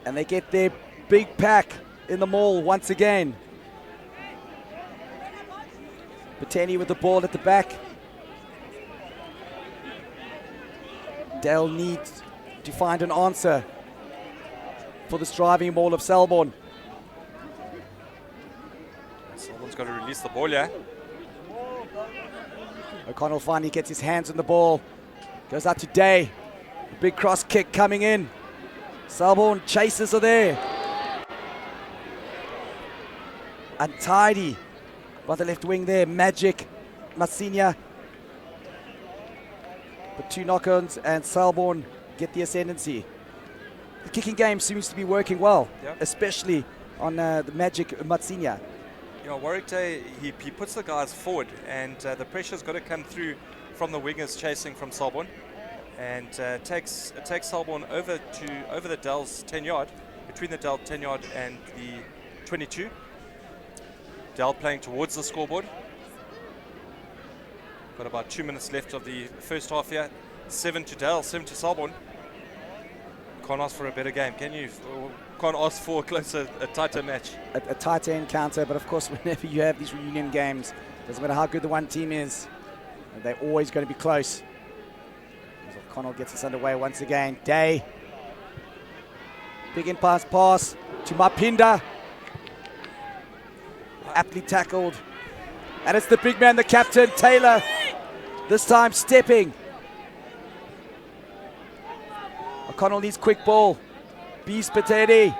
And they get their big pack in the mall once again. Pateni with the ball at the back. Dale needs to find an answer for this driving ball of Selborne. Someone's got to release the ball, yeah. O'Connell finally gets his hands on the ball. Goes out to Day. Big cross kick coming in. Selborne chasers are there. Untidy by the left wing there. Magic, Massinia. The two knock-ons and Selborne get the ascendancy. The kicking game seems to be working well, especially on the Magic Matsinia. You know, Warwick Day, he puts the guys forward, and the pressure's got to come through from the wingers chasing from Selborne, and takes Selborne over the Dell's 10-yard, between the Dell 10-yard and the 22. Dell playing towards the scoreboard. Got about 2 minutes left of the first half here. 7 to Dell, 7 to Selborne. Can't ask for a better game, can you? Or can't ask for a tighter match. A tighter encounter, but of course, whenever you have these reunion games, doesn't matter how good the one team is, they're always going to be close. As O'Connell gets us underway once again. Day. Big in-pass pass to Mapinda. Aptly tackled. And it's the big man, the captain, Taylor. This time stepping. O'Connell needs quick ball. Beast Pateni.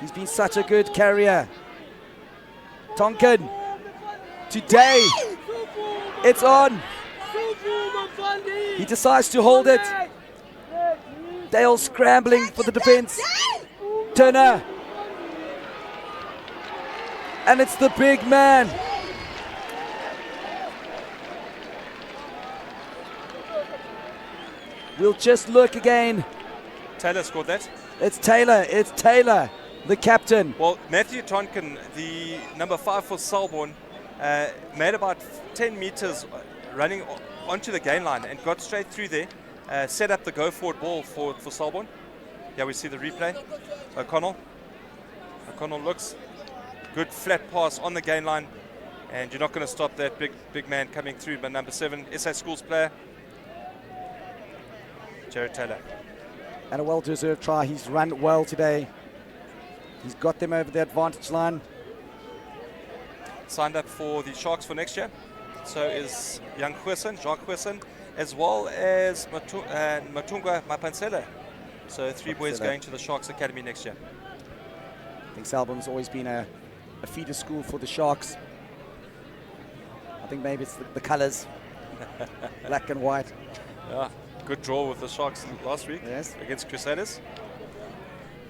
He's been such a good carrier. Tonkin. Today. It's on. He decides to hold it. Dale scrambling for the defense. Turner. And it's the big man. We'll just look again. Taylor scored that. It's Taylor, the captain. Well, Matthew Tonkin, the number 5 for Selborne, made about 10 meters running onto the gain line and got straight through there, set up the go-forward ball for Selborne. Yeah, we see the replay. O'Connell looks. Good flat pass on the gain line, and you're not going to stop that big man coming through. But number 7, SA Schools player, Jared Taylor. And a well-deserved try. He's run well today. He's got them over the advantage line. Signed up for the Sharks for next year. So is young Jacques Huessen, as well as Matungwa Mapansela. So 3 boys going to the Sharks Academy next year. I think Selborne's always been a feeder school for the Sharks. I think maybe it's the colors, black and white. Yeah, good draw with the Sharks last week against Crusaders.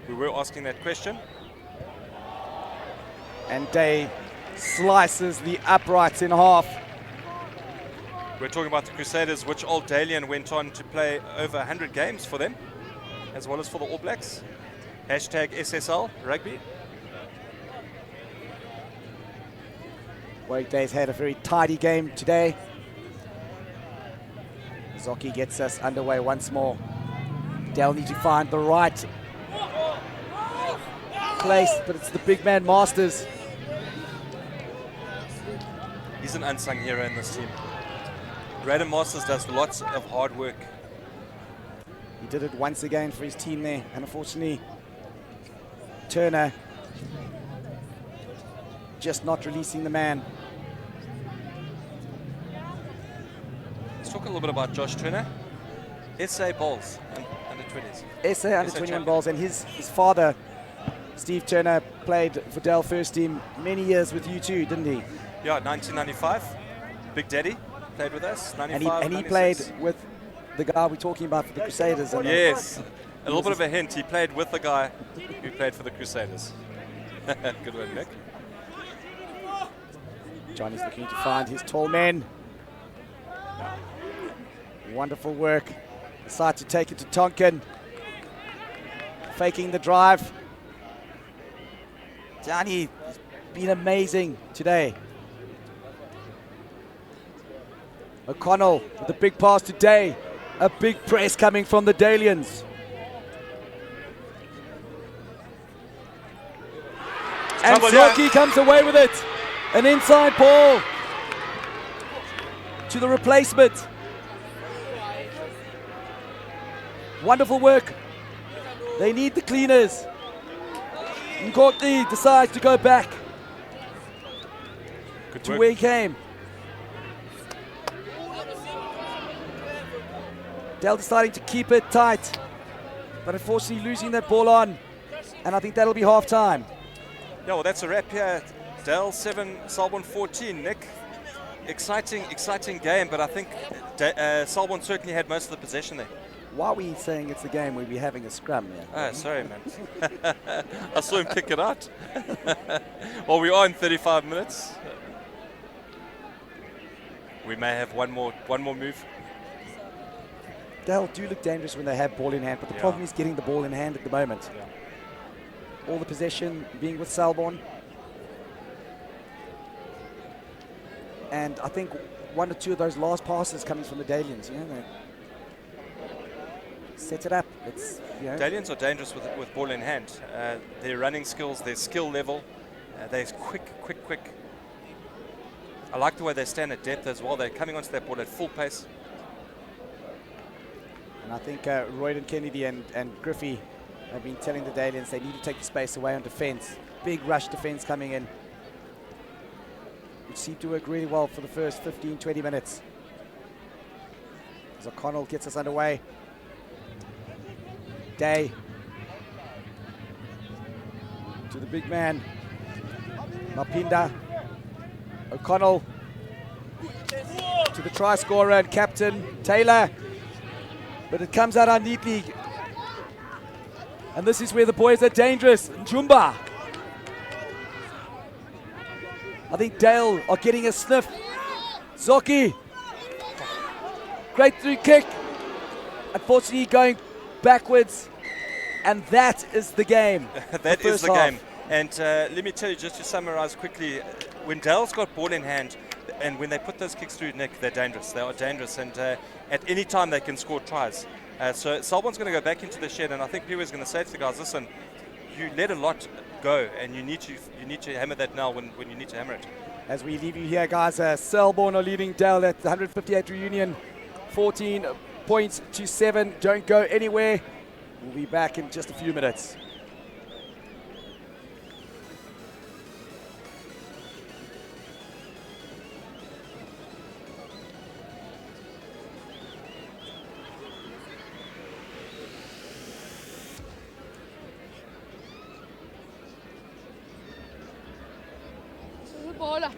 We were asking that question. And Day slices the uprights in half. We're talking about the Crusaders, which Old Dalian went on to play over 100 games for them, as well as for the All Blacks. Hashtag SSL Rugby. Warwick Day's had a very tidy game today. Zoki gets us underway once more. Dale needs to find the right place, but it's the big man Masters. He's an unsung hero in this team. Radon Masters does lots of hard work. He did it once again for his team there, and unfortunately, Turner just not releasing the man. Let's talk a little bit about Josh Turner. SA Bulls under 20s. SA under 21 Bulls, and his father, Steve Turner, played for Dell first team many years with you too, didn't he? Yeah, 1995. Big Daddy played with us. 95, and he 96. played with the guy we're talking about for the Crusaders. Yes. A little bit of a hint. He played with the guy who played for the Crusaders. Good one, Nick. Johnny's looking to find his tall men. Wonderful work. Decide to take it to Tonkin. Faking the drive. Johnny has been amazing today. O'Connell with a big pass today. A big press coming from the Dalians. And Trouble here. Zoki comes away with it. An inside ball to the replacement. Wonderful work. They need the cleaners. Ngoti decides to go back Good to work. where he came. Dale deciding to keep it tight, but unfortunately losing that ball on. And I think that'll be half time. Yeah, well, that's a wrap here. Dale 7, Selborne 14. Nick, exciting game, but I think Selborne certainly had most of the possession there. Why are we saying it's the game where we're having a scrum? Yeah? Oh, sorry, man. I saw him kick it out. Well, we are in 35 minutes. We may have one more move. Dale do look dangerous when they have ball in hand, but the Yeah. problem is getting the ball in hand at the moment. All the possession being with Selborne. And I think one or two of those last passes coming from the Dalians, they set it up. It's, Dalians are dangerous with ball in hand. Their running skills, their skill level, they're quick. I like the way they stand at depth as well. They're coming onto that ball at full pace. And I think Royden Kennedy and Griffey have been telling the Dalians they need to take the space away on defense. Big rush defense coming in, which seemed to work really well for the first 15, 20 minutes. As O'Connell gets us underway. Day to the big man, Mapinda. O'Connell to the try scorer and captain, Taylor. But it comes out neatly. And this is where the boys are dangerous. Njumba. I think Dale are getting a sniff. Zoki. Great through kick. Unfortunately going backwards. And that is the game. That is the half. game. And let me tell you, just to summarize quickly, when Dale's got ball in hand, and when they put those kicks through, Nick, they're dangerous. They are dangerous, and at any time they can score tries. So Selborne's going to go back into the shed, and I think Piwa's going to say to the guys, listen, you let a lot go, and you need to hammer that now when you need to hammer it. As we leave you here, guys, Selborne are leading Dale at the 158 reunion, 14 points to 7. Don't go anywhere. We'll be back in just a few minutes. Bola.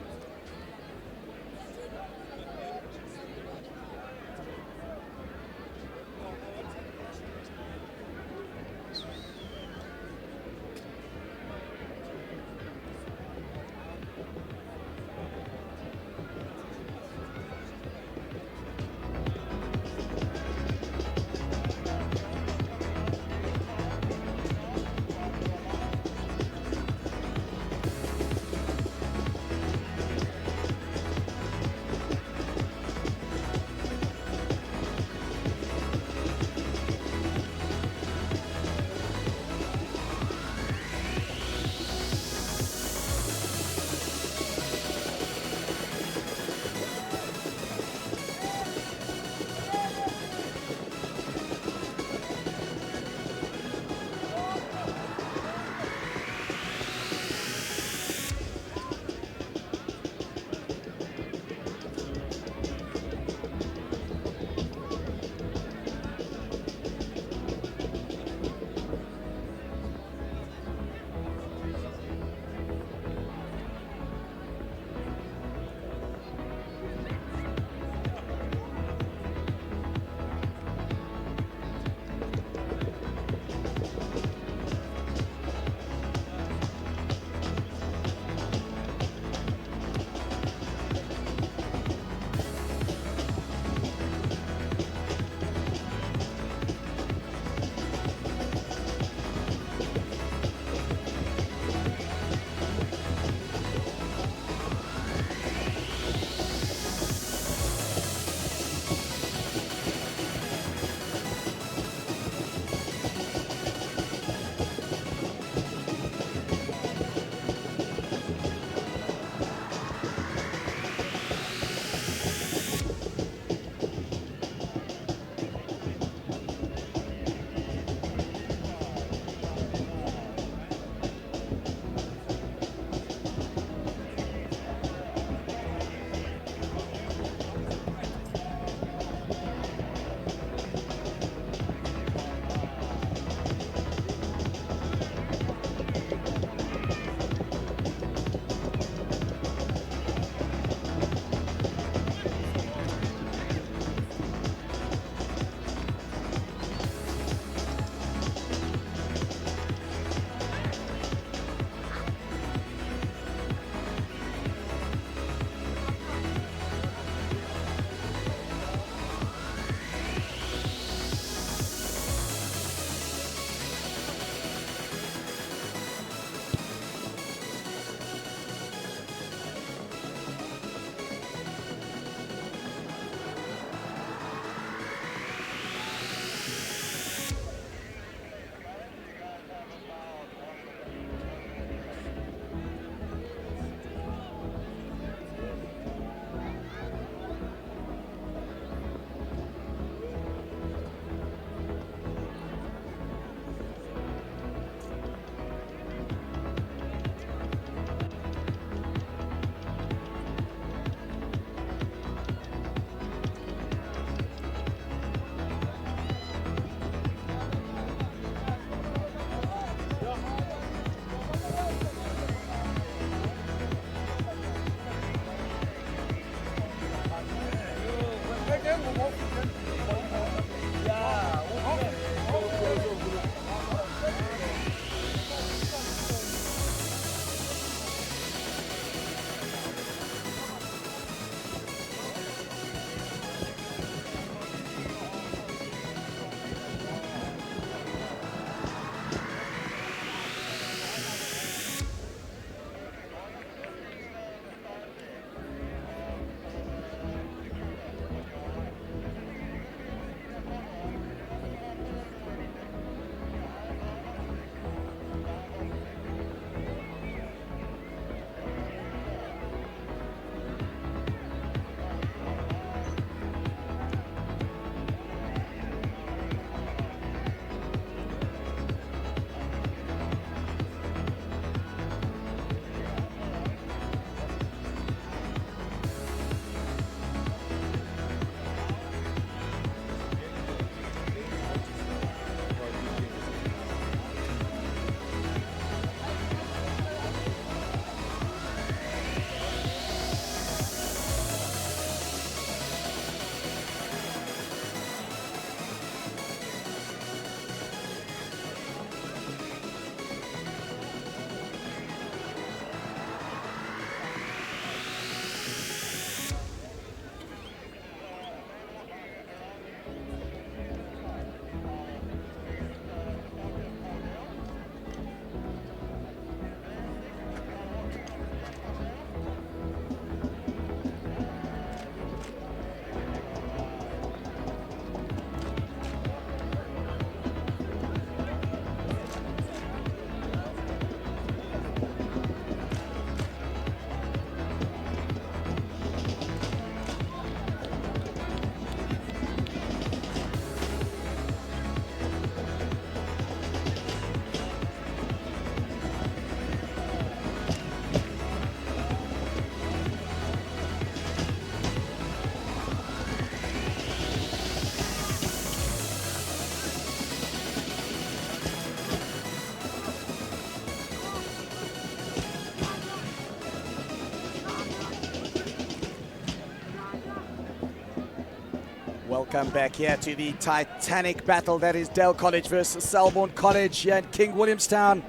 come back here to the titanic battle that is Dale College versus Selborne College here in King Williamstown.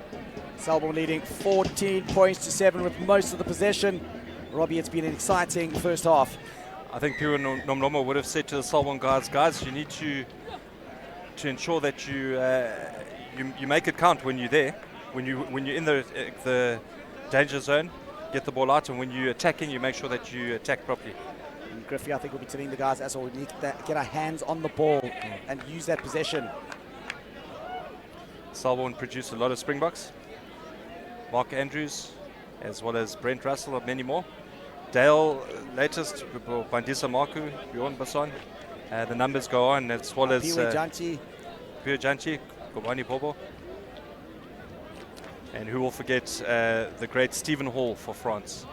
Selborne leading 14 points to 7 with most of the possession. Robbie, it's been an exciting first half. I think Piwa Nomlomo would have said to the Selborne guys, you need to ensure that you make it count when you're there, when you're in the danger zone, get the ball out, and when you're attacking, you make sure that you attack properly. And Griffey, I think, will be telling the guys as well, we need to get our hands on the ball and use that possession. Selborne produced a lot of Springboks. Mark Andrews, as well as Brent Russell, and many more. Dale, latest, Bandisa Marku, Bjorn Basson. The numbers go on, as well as Piwe Janchi, Kobani Bobo. And who will forget the great Stephen Hall for France.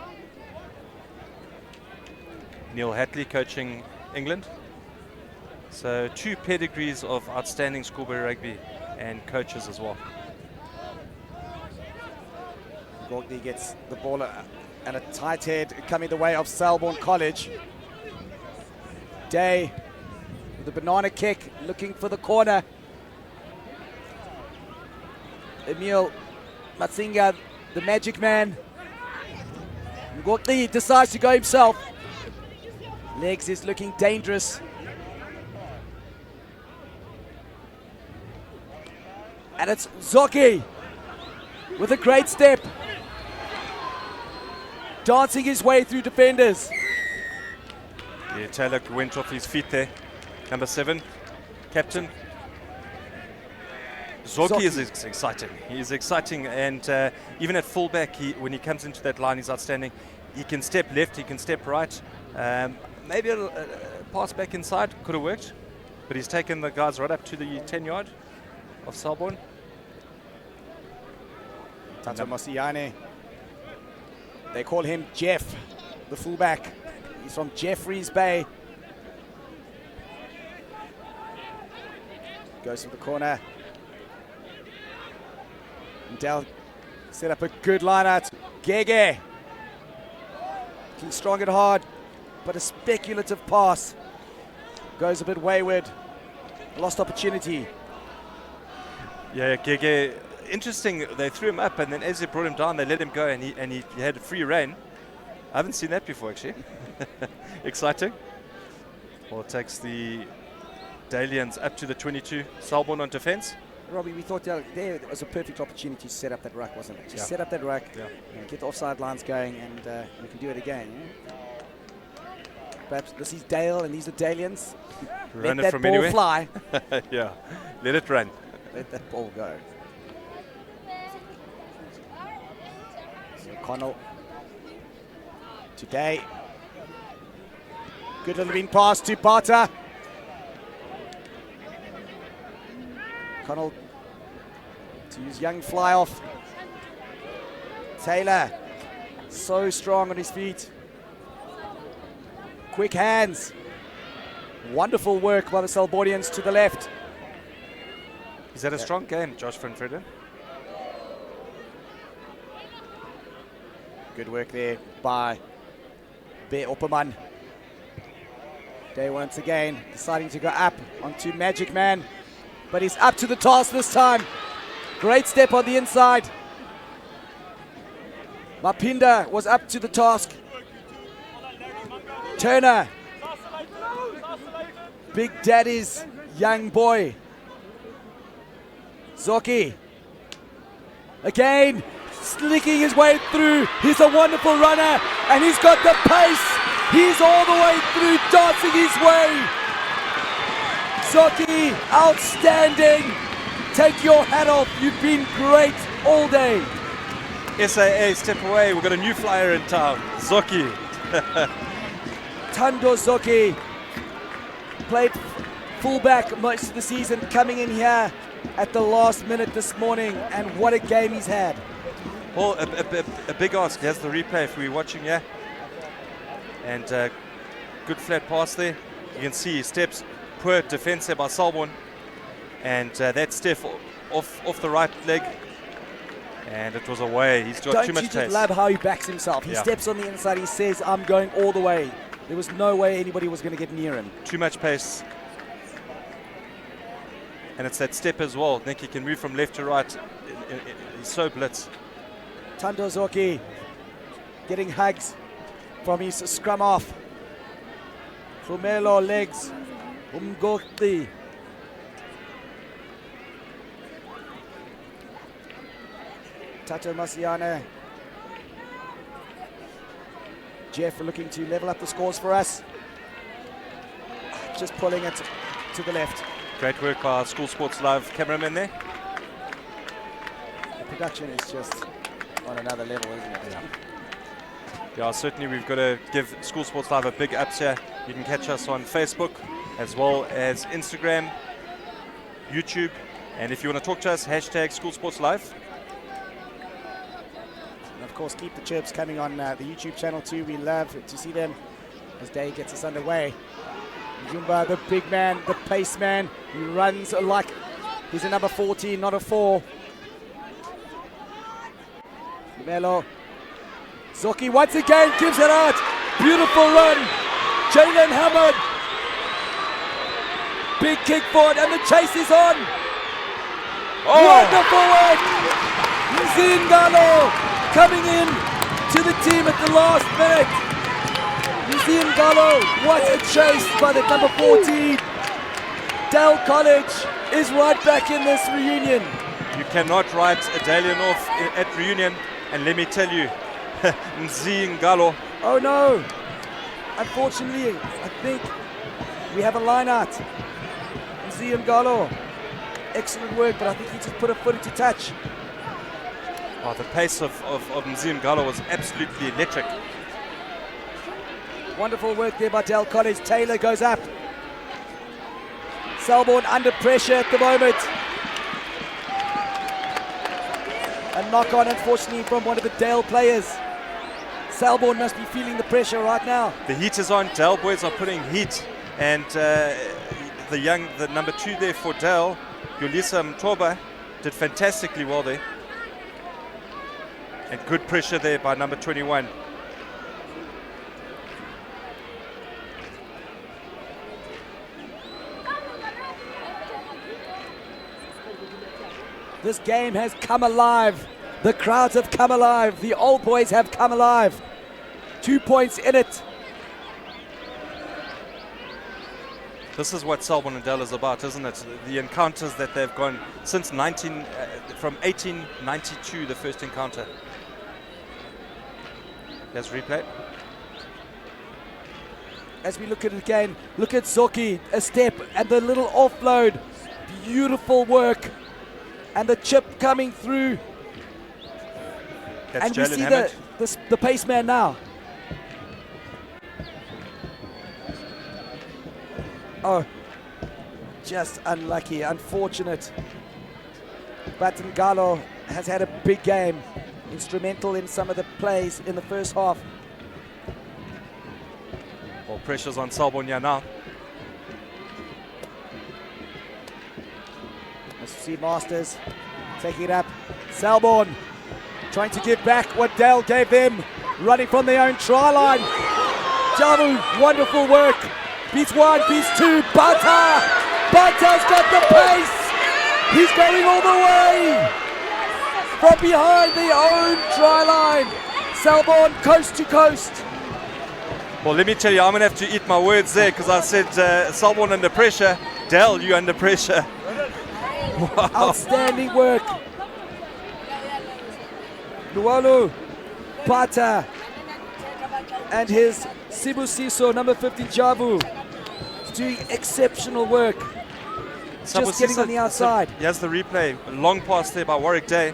Neil Hatley coaching England. So 2 pedigrees of outstanding schoolboy rugby and coaches as well. Gordy gets the ball and a tight head coming the way of Selborne College. Day with a banana kick, looking for the corner. Emil Matsinga, the magic man. Gordy decides to go himself. Legs is looking dangerous. And it's Zoki with a great step. Dancing his way through defenders. Yeah, Taylor went off his feet there. Number 7, captain. Zoki is exciting. He's exciting, and even at fullback, when he comes into that line, he's outstanding. He can step left, he can step right. Maybe a pass back inside could have worked, but he's taken the guys right up to the 10-yard of Selborne. Tato Mosiane. They call him Jeff, the fullback. He's from Jeffreys Bay. Goes for the corner. And Dale set up a good line out. Gege. Looking strong and hard, but a speculative pass. Goes a bit wayward. Lost opportunity. Yeah, Gege. Interesting, they threw him up, and then as they brought him down, they let him go, and he had free reign. I haven't seen that before, actually. Exciting. Well, it takes the Dalians up to the 22. Selborne on defense. Robbie, we thought there was a perfect opportunity to set up that ruck, wasn't it? Just set up that ruck, get the offside lines going, and we can do it again. Perhaps this is Dale, and these are Dalians. Run Let it that from ball anywhere. fly. Yeah, let it run. Let that ball go. So Connell today. Good little in pass to Bata. Connell to use young fly off. Taylor, so strong on his feet. Quick hands. Wonderful work by the Selbornians to the left. Is that a strong game, Josh van Vreden? Good work there by Bear Opperman. Day once again deciding to go up onto Magic Man, but he's up to the task this time. Great step on the inside. Mapinda was up to the task. Turner. Big Daddy's young boy. Zoki. Again, slicking his way through. He's a wonderful runner, and he's got the pace. He's all the way through, dancing his way. Zoki, outstanding. Take your hat off. You've been great all day. SAA, step away. We've got a new flyer in town. Zoki. Tando Zoki played fullback most of the season, coming in here at the last minute this morning, and what a game he's had. Well, a big ask. Here's the replay if we're watching here. And good flat pass there. You can see he steps, poor defense there by Selborne. And that step off the right leg. And it was away. He's got too much Don't pace. you just love how he backs himself? He steps on the inside, he says, I'm going all the way. There was no way anybody was going to get near him. Too much pace. And it's that step as well. Nick, he can move from left to right. He's so blitz. Tando Zoki getting hugs from his scrum off. Fumelo legs. Umgoti. Tato Masiane. Jeff looking to level up the scores for us. Just pulling it to the left. Great work by our School Sports Live cameraman there. The production is just on another level, isn't it? Yeah, certainly we've got to give School Sports Live a big ups here. You can catch us on Facebook as well as Instagram, YouTube. And if you want to talk to us, hashtag School Sports Live. And of course, keep the chirps coming on the YouTube channel too. We love to see them as day gets us underway. Jumba, the big man, the pace man, he runs like he's a number 14, not a 4. Melo. Zoki once again gives it out. Beautiful run. Jalen Hammond. Big kick forward and the chase is on. Wonderful work. Nzingalo coming in to the team at the last minute. Nzingalo, what a chase by the number 14. Dale College is right back in this reunion. You cannot write a Dalian off at reunion. And let me tell you, Nzingalo. Oh no. Unfortunately, I think we have a line out. Nzingalo. Excellent work, but I think he just put a foot into touch. Oh, the pace of Nzingalo was absolutely electric. Wonderful work there by Dale College. Taylor goes up. Selborne under pressure at the moment. A knock on, unfortunately, from one of the Dale players. Selborne must be feeling the pressure right now. The heat is on. Dale boys are putting heat. And the number 2 there for Dale, Yolisa Mtoba, did fantastically well there. And good pressure there by number 21. This game has come alive. The crowds have come alive. The old boys have come alive. 2 points in it. This is what Selborne and Dale is about, isn't it? The encounters that they've gone since from 1892, the first encounter. Let's replay. As we look at it again, look at Zoki, a step and the little offload. Beautiful work. And the chip coming through. That's and we Jalen see Hammond. the pace man now. Oh, just unlucky, unfortunate. But Ngalo has had a big game. Instrumental in some of the plays in the first half. Well, pressure's on Selborne now. Let's see Masters taking it up. Selborne trying to give back what Dale gave them. Running from their own try line. Javu, wonderful work. Beats 1, beats 2. Bata! Bata's got the pace. He's going all the way. From behind their own try line. Selborne coast to coast. Well, let me tell you, I'm going to have to eat my words there because I said Selborne under pressure. Dale, you under pressure. Wow. Outstanding work. Lualu, Pata, and his Sibusiso, number 15, Javu, doing exceptional work. Just getting on the outside. Here's the replay. A long pass there by Warwick Day.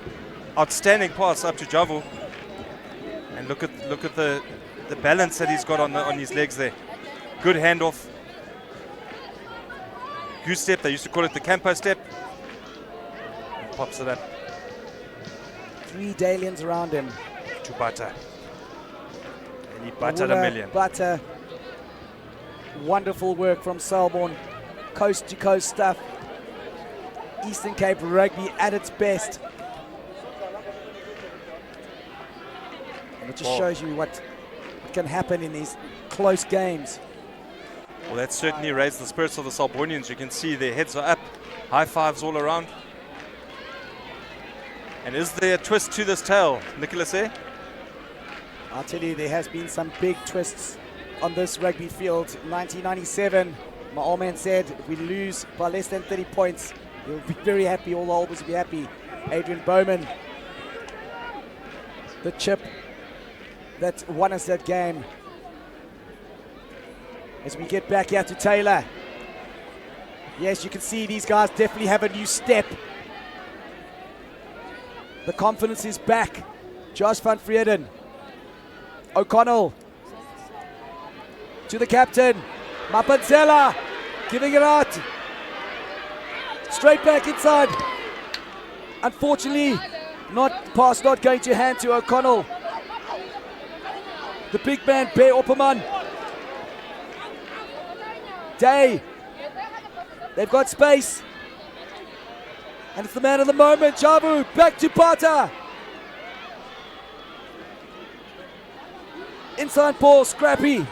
Outstanding pass up to Javu. And look at the balance that he's got on his legs there. Good handoff. Goose step. They used to call it the Campo step. Pops it up. 3 Dalians around him. To Bata. And he buttered a million. Butter. Wonderful work from Selborne. Coast to coast stuff. Eastern Cape rugby at its best. And it just shows you what can happen in these close games. Well, that certainly raised the spirits of the Selbornians. You can see their heads are up. High fives all around. And is there a twist to this tale, Nicholas? I'll tell you, there has been some big twists on this rugby field. 1997, my old man said, if we lose by less than 30 points, he'll be very happy. All the All Blacks will be happy. Adrian Bowman, the chip that won us that game. As we get back here to Taylor. Yes, you can see these guys definitely have a new step. The confidence is back. Josh van Vreden. O'Connell. To the captain. Mapanzela. Giving it out. Straight back inside. Unfortunately, pass not going to hand to O'Connell. The big man, Bear Opperman. Day. They've got space. And it's the man of the moment, Javu. Back to Pata. Inside ball, Scrappy.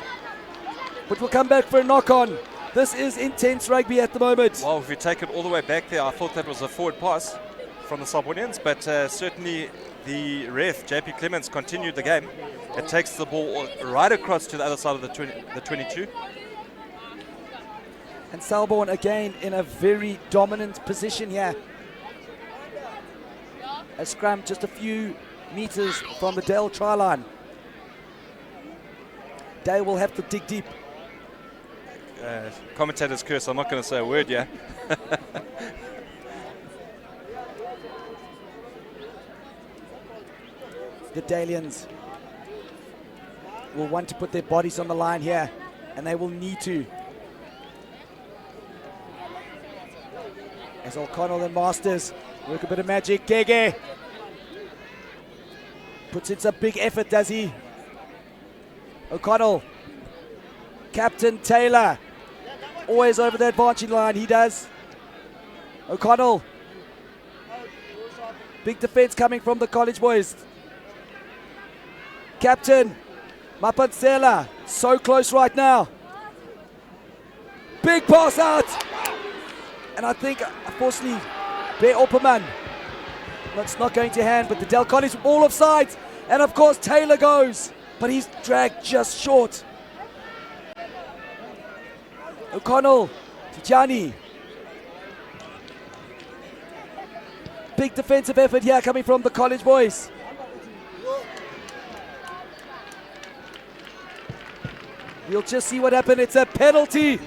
But we'll come back for a knock-on. This is intense rugby at the moment. Well, if you take it all the way back there, I thought that was a forward pass from the Selbornians, but certainly the ref, JP Clements, continued the game. It takes the ball right across to the other side of the 22. And Selborne again in a very dominant position here. A scrum just a few meters from the Dale try line. Dale will have to dig deep. Commentator's curse, I'm not going to say a word, yeah. The Dalians will want to put their bodies on the line here, and they will need to. As O'Connell and Masters work a bit of magic. Gege puts in some big effort, does he? O'Connell. Captain Taylor. Always over that advancing line, he does. O'Connell. Big defense coming from the college boys. Captain Mapansela. So close right now. Big pass out. And I think, unfortunately, Bear Opperman, that's not going to hand, but the Del College all of sides. And of course, Taylor goes, but he's dragged just short. O'Connell, Tijani. Big defensive effort here coming from the college boys. We'll just see what happened. It's a penalty.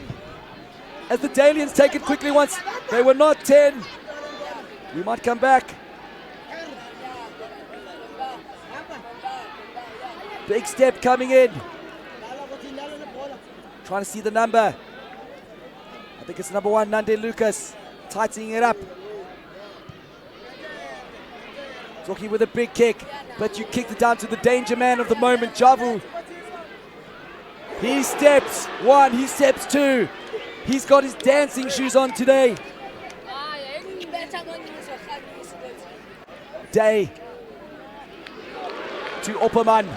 As the Dalians take it quickly once. They were not 10. We might come back. Big step coming in. Trying to see the number. I think it's number 1, Nande Lucas. Tightening it up. Talking with a big kick. But you kicked it down to the danger man of the moment, Javu. He steps 1, he steps 2. He's got his dancing shoes on today. Day to Opperman.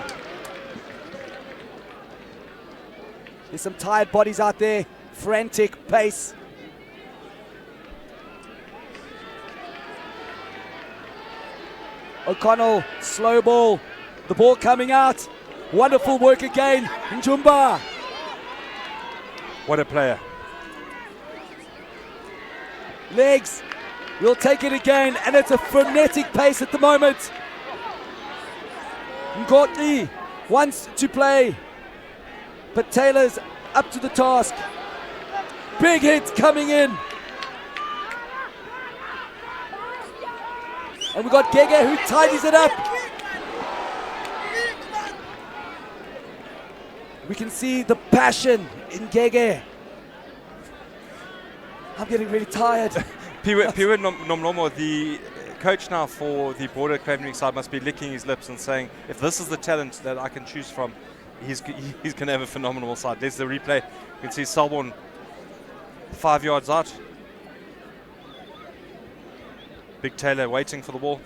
There's some tired bodies out there. Frantic pace. O'Connell, slow ball. The ball coming out. Wonderful work again. Njumba. What a player. Legs. We'll take it again, and it's a frenetic pace at the moment. Ngotli wants to play, but Taylor's up to the task. Big hit coming in. And we've got Gege who tidies it up. We can see the passion in Gege. I'm getting really tired. Piwe Nomlomo, the coach now for the Border Cravening side, must be licking his lips and saying, if this is the talent that I can choose from, he's going to have a phenomenal side. There's the replay. You can see Selborne 5 yards out. Big Taylor waiting for the ball.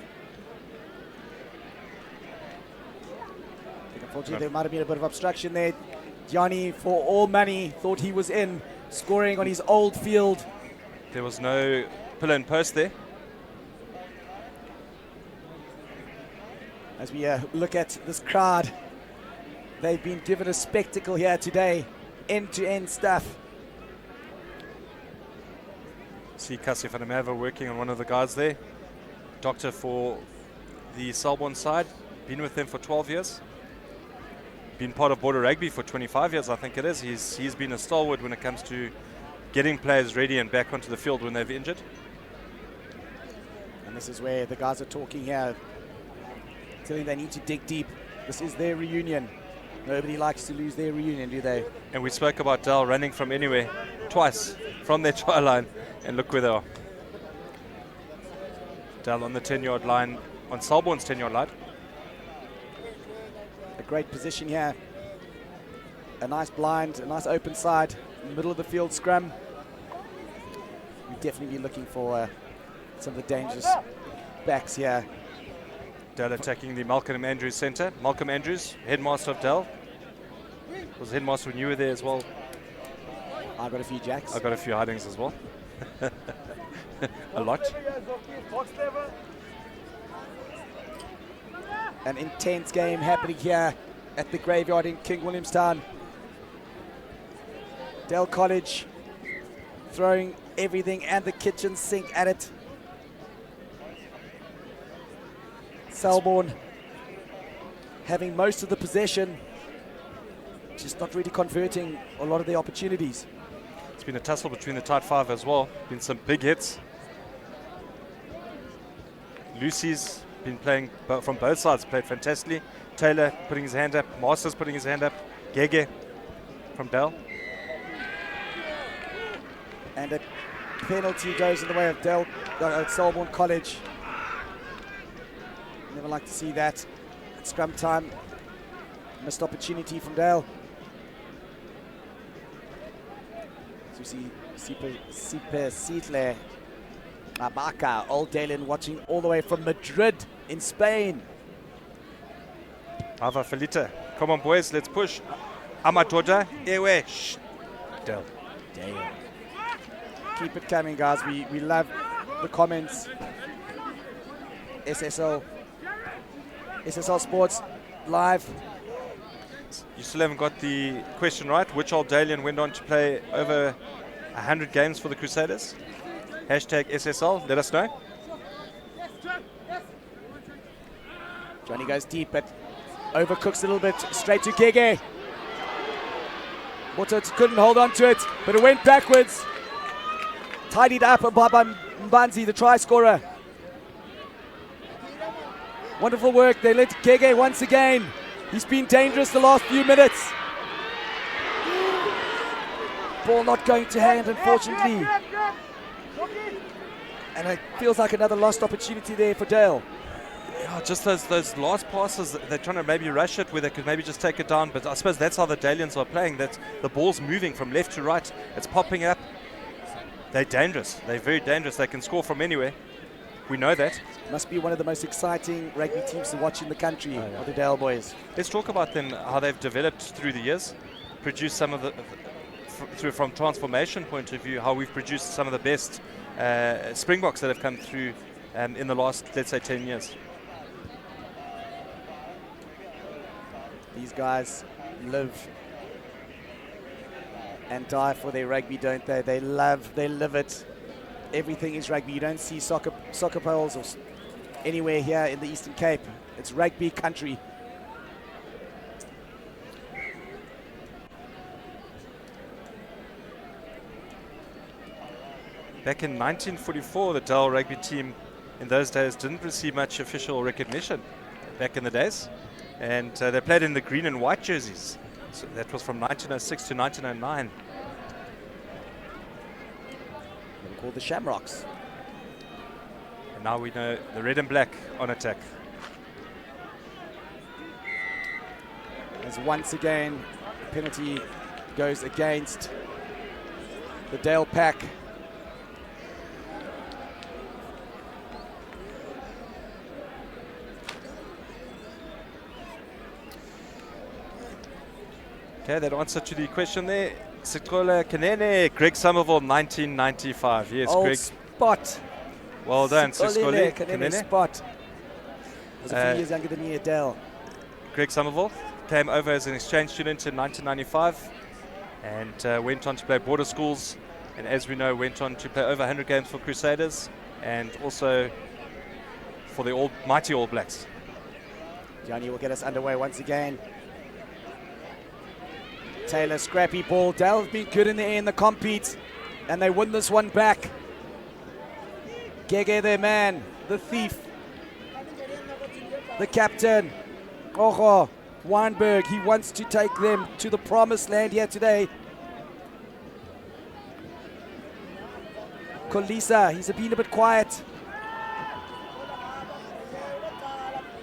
Unfortunately, there might have been a bit of obstruction there. Gianni, for all money, thought he was in, scoring on his old field. There was no pillar and post there. As we look at this crowd, they've been given a spectacle here today. End-to-end stuff. See Kasi van der Merwe working on one of the guys there. Doctor for the Selborne side. Been with them for 12 years. Been part of border rugby for 25 years, I think it is. He's been a stalwart when it comes to getting players ready and back onto the field when they've injured. And this is where the guys are talking here, telling they need to dig deep. This is their reunion. Nobody likes to lose their reunion, do they? And we spoke about Dell running from anywhere twice from their try line, and look where they are. Dell on the 10-yard line, on Selborne's 10-yard line. A great position here. A nice blind, a nice open side, in the middle of the field scrum. We'll definitely be looking for some of the dangerous backs here. Dell attacking the Malcolm Andrews centre. Malcolm Andrews, headmaster of Dell. Was headmaster when you were there as well. I've got a few jacks. I've got a few hidings as well. A lot. An intense game happening here at the graveyard in King Williamstown. Dell College throwing everything and the kitchen sink at it. Selborne having most of the possession, just not really converting a lot of the opportunities. It's been a tussle between the tight five as well. Been some big hits. Lucy's been playing from both sides, played fantastically. Taylor putting his hand up, Masters putting his hand up, Gege from Dell. And a penalty goes in the way of Selborne College. Never like to see that at scrum time. Missed opportunity from Dale. So you see Sipe Sitle Abaka, Old Dalian watching all the way from Madrid in Spain. Ava Felita, come on boys, let's push. Amatoda, Ewe, Dell. Damn. Keep it coming, guys. We love the comments. SSL Sports Live. You still haven't got the question right. Which Old Dalian went on to play over 100 games for the Crusaders? Hashtag SSL, let us know. Johnny goes deep, but overcooks a little bit. Straight to Gege. Moto couldn't hold on to it, but it went backwards. Tidied up by Mbanzi, the try scorer. Wonderful work. They let Gege once again. He's been dangerous the last few minutes. Ball not going to hand, unfortunately. And it feels like another lost opportunity there for Dale. Yeah, just those last passes, they're trying to maybe rush it where they could maybe just take it down, but I suppose that's how the Dalians are playing, that the ball's moving from left to right, it's popping up. They're dangerous, they're very dangerous, they can score from anywhere. We know that. Must be one of the most exciting rugby teams to watch in the country, are the Dale boys. Let's talk about them, how they've developed through the years, produced some of the, from transformation point of view, how we've produced some of the best Springboks that have come through in the last, let's say, 10 years. These guys live and die for their rugby, don't they? They live it. Everything is rugby. You don't see soccer poles or anywhere here in the Eastern Cape. It's rugby country. Back in 1944, the Dell rugby team in those days didn't receive much official recognition back in the days. And they played in the green and white jerseys. So that was from 1906 to 1909. They were called the Shamrocks. And now we know the red and black on attack. As once again, penalty goes against the Dale pack. Okay, that answer to the question there. Sikola Kanene, Greg Somerville, 1995. Yes, Old Greg. spot. Well done, Sikolile, Siskoli. Kanene Kanene. spot. Was a few Uh, years younger than me, Adele. Greg Somerville came over as an exchange student in 1995 and went on to play border schools, and as we know, went on to play over 100 games for Crusaders and also for the mighty All Blacks. Gianni will get us underway once again. Taylor, scrappy ball. Dale's been good in the air in the compete, and they win this one back. Gege, their man, the thief, the captain. Ojo, Weinberg, he wants to take them to the promised land here today. Kolisa, he's been a bit quiet.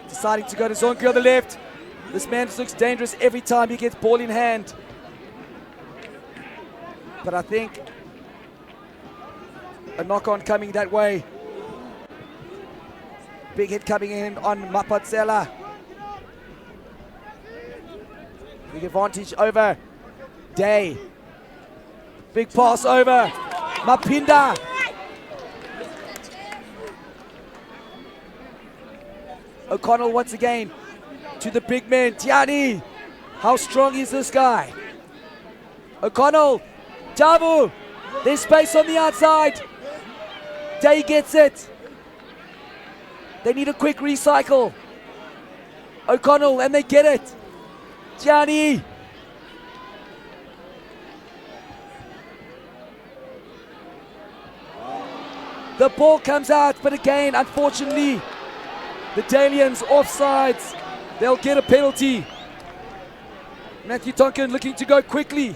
Deciding to go to Zonke on the left. This man looks dangerous every time he gets ball in hand. But I think a knock-on coming that way. Big hit coming in on Mapatsela. Big advantage over Day. Big pass over Mapinda. O'Connell once again to the big man, Tiani. How strong is this guy? O'Connell, Javu, there's space on the outside. Day gets it. They need a quick recycle. O'Connell, and they get it. Tiani. The ball comes out, but again, unfortunately, the Dalians offsides. They'll get a penalty. Matthew Tonkin looking to go quickly.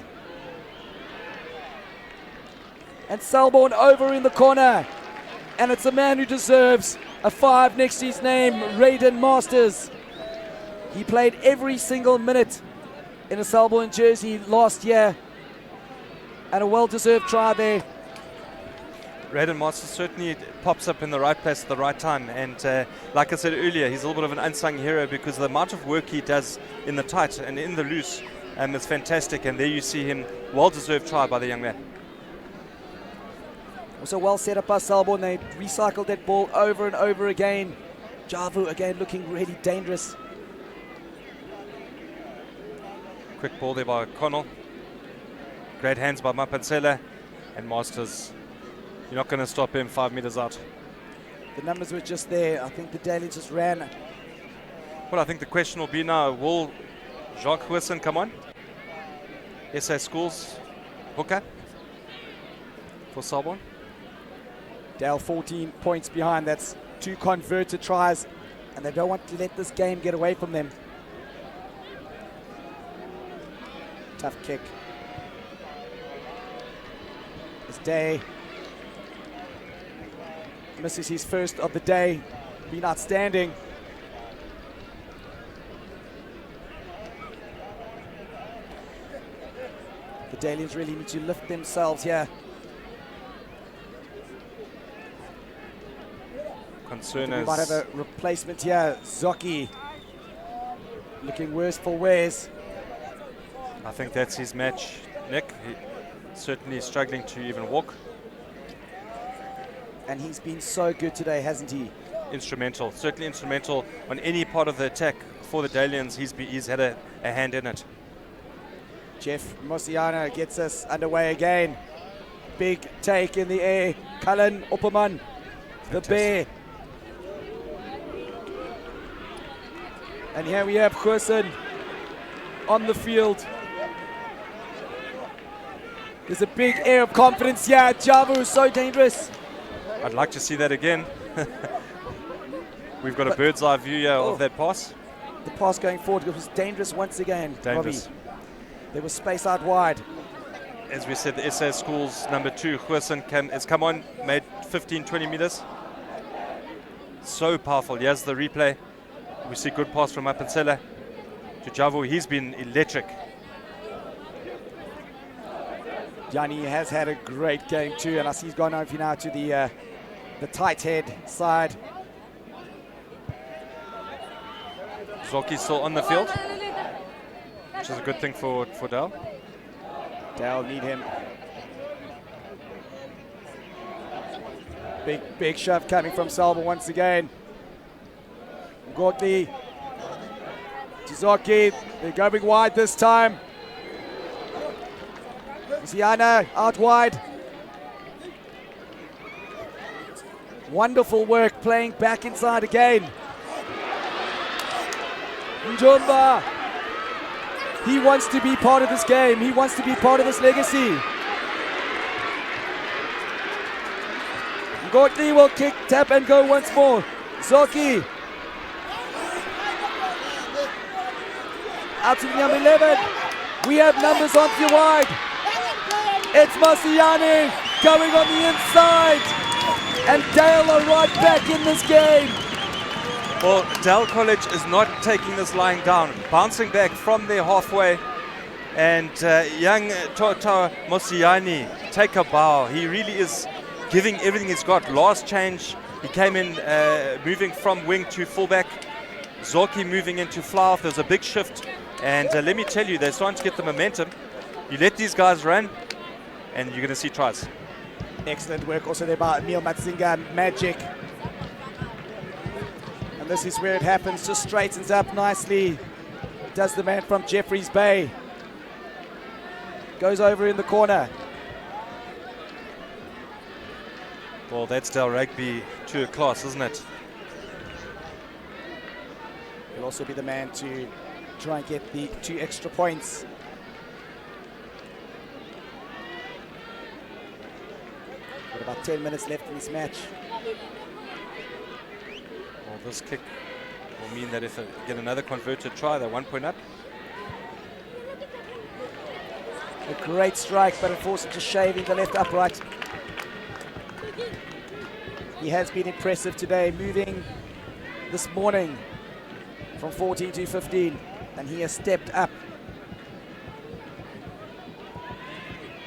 And Selborne over in the corner. And it's a man who deserves a 5 next to his name, Raiden Masters. He played every single minute in a Selborne jersey last year. And a well-deserved try there. Raiden Masters certainly pops up in the right place at the right time, and like I said earlier, he's a little bit of an unsung hero because the amount of work he does in the tight and in the loose is fantastic, and there you see him, well-deserved try by the young man. Also well set up by Selborne. They recycled that ball over and over again. Javu again looking really dangerous. Quick ball there by Connell. Great hands by Mapansela, and Masters, you're not going to stop him 5 meters out. The numbers were just there. I think the Daily just ran. Well, I think the question will be now, will Jacques Wilson come on? SA Schools hooker for Selborne. Dale 14 points behind. That's 2 converted tries, and they don't want to let this game get away from them. Tough kick. It's Day. Misses his first of the day. Been outstanding. The Dalians really need to lift themselves here. Concern We might have a replacement here. Zoki looking worse for wears. I think that's his match, Nick. He certainly struggling to even walk. And he's been so good today, hasn't he? Instrumental, certainly instrumental on any part of the attack for the Dalians. He's had a hand in it. Jeff Mosiano gets us underway again. Big take in the air. Cullen Opperman, the bear. And here we have Goosen on the field. There's a big air of confidence here. Javu, so dangerous. I'd like to see that again. We've got a bird's eye view here of that pass. The pass going forward, it was dangerous once again. Dangerous. Robbie. There was space out wide. As we said, the SA Schools number 2, Goosen, has come on, made 15, 20 meters. So powerful. Here's the replay. We see good pass from Mapansela to Javu. He's been electric. Yanni has had a great game too, and I see he's gone over now to the tight head side. Zoki's still on the field, which is a good thing for Dale. Dale need him. Big shove coming from Selborne once again. Ngotli. Tizoki. They're going wide this time. Ziana out wide. Wonderful work playing back inside again. Njumba. He wants to be part of this game. He wants to be part of this legacy. Ngotli will kick, tap and go once more. Zoki. Out to number 11. We have numbers on the wide. It's Masiani going on the inside. And Dale are right back in this game. Well, Dale College is not taking this lying down. Bouncing back from their halfway. And young Tota Mosiani, take a bow. He really is giving everything he's got. Last change, he came in moving from wing to fullback. Zoki moving into fly off. There's a big shift. And let me tell you, they're starting to get the momentum. You let these guys run, and you're going to see tries. Excellent work also there by Emil Matsinga. Magic. And this is where it happens. Just straightens up nicely. Does the man from Jeffreys Bay. Goes over in the corner. Well, that's Dell Rugby to a class, isn't it? He'll also be the man to try and get the 2 extra points. Got about 10 minutes left in this match. Well, this kick will mean that if they get another converted try, they're 1 point up. A great strike, but unfortunately just shaving the left upright. He has been impressive today, moving this morning from 14 to 15, and he has stepped up.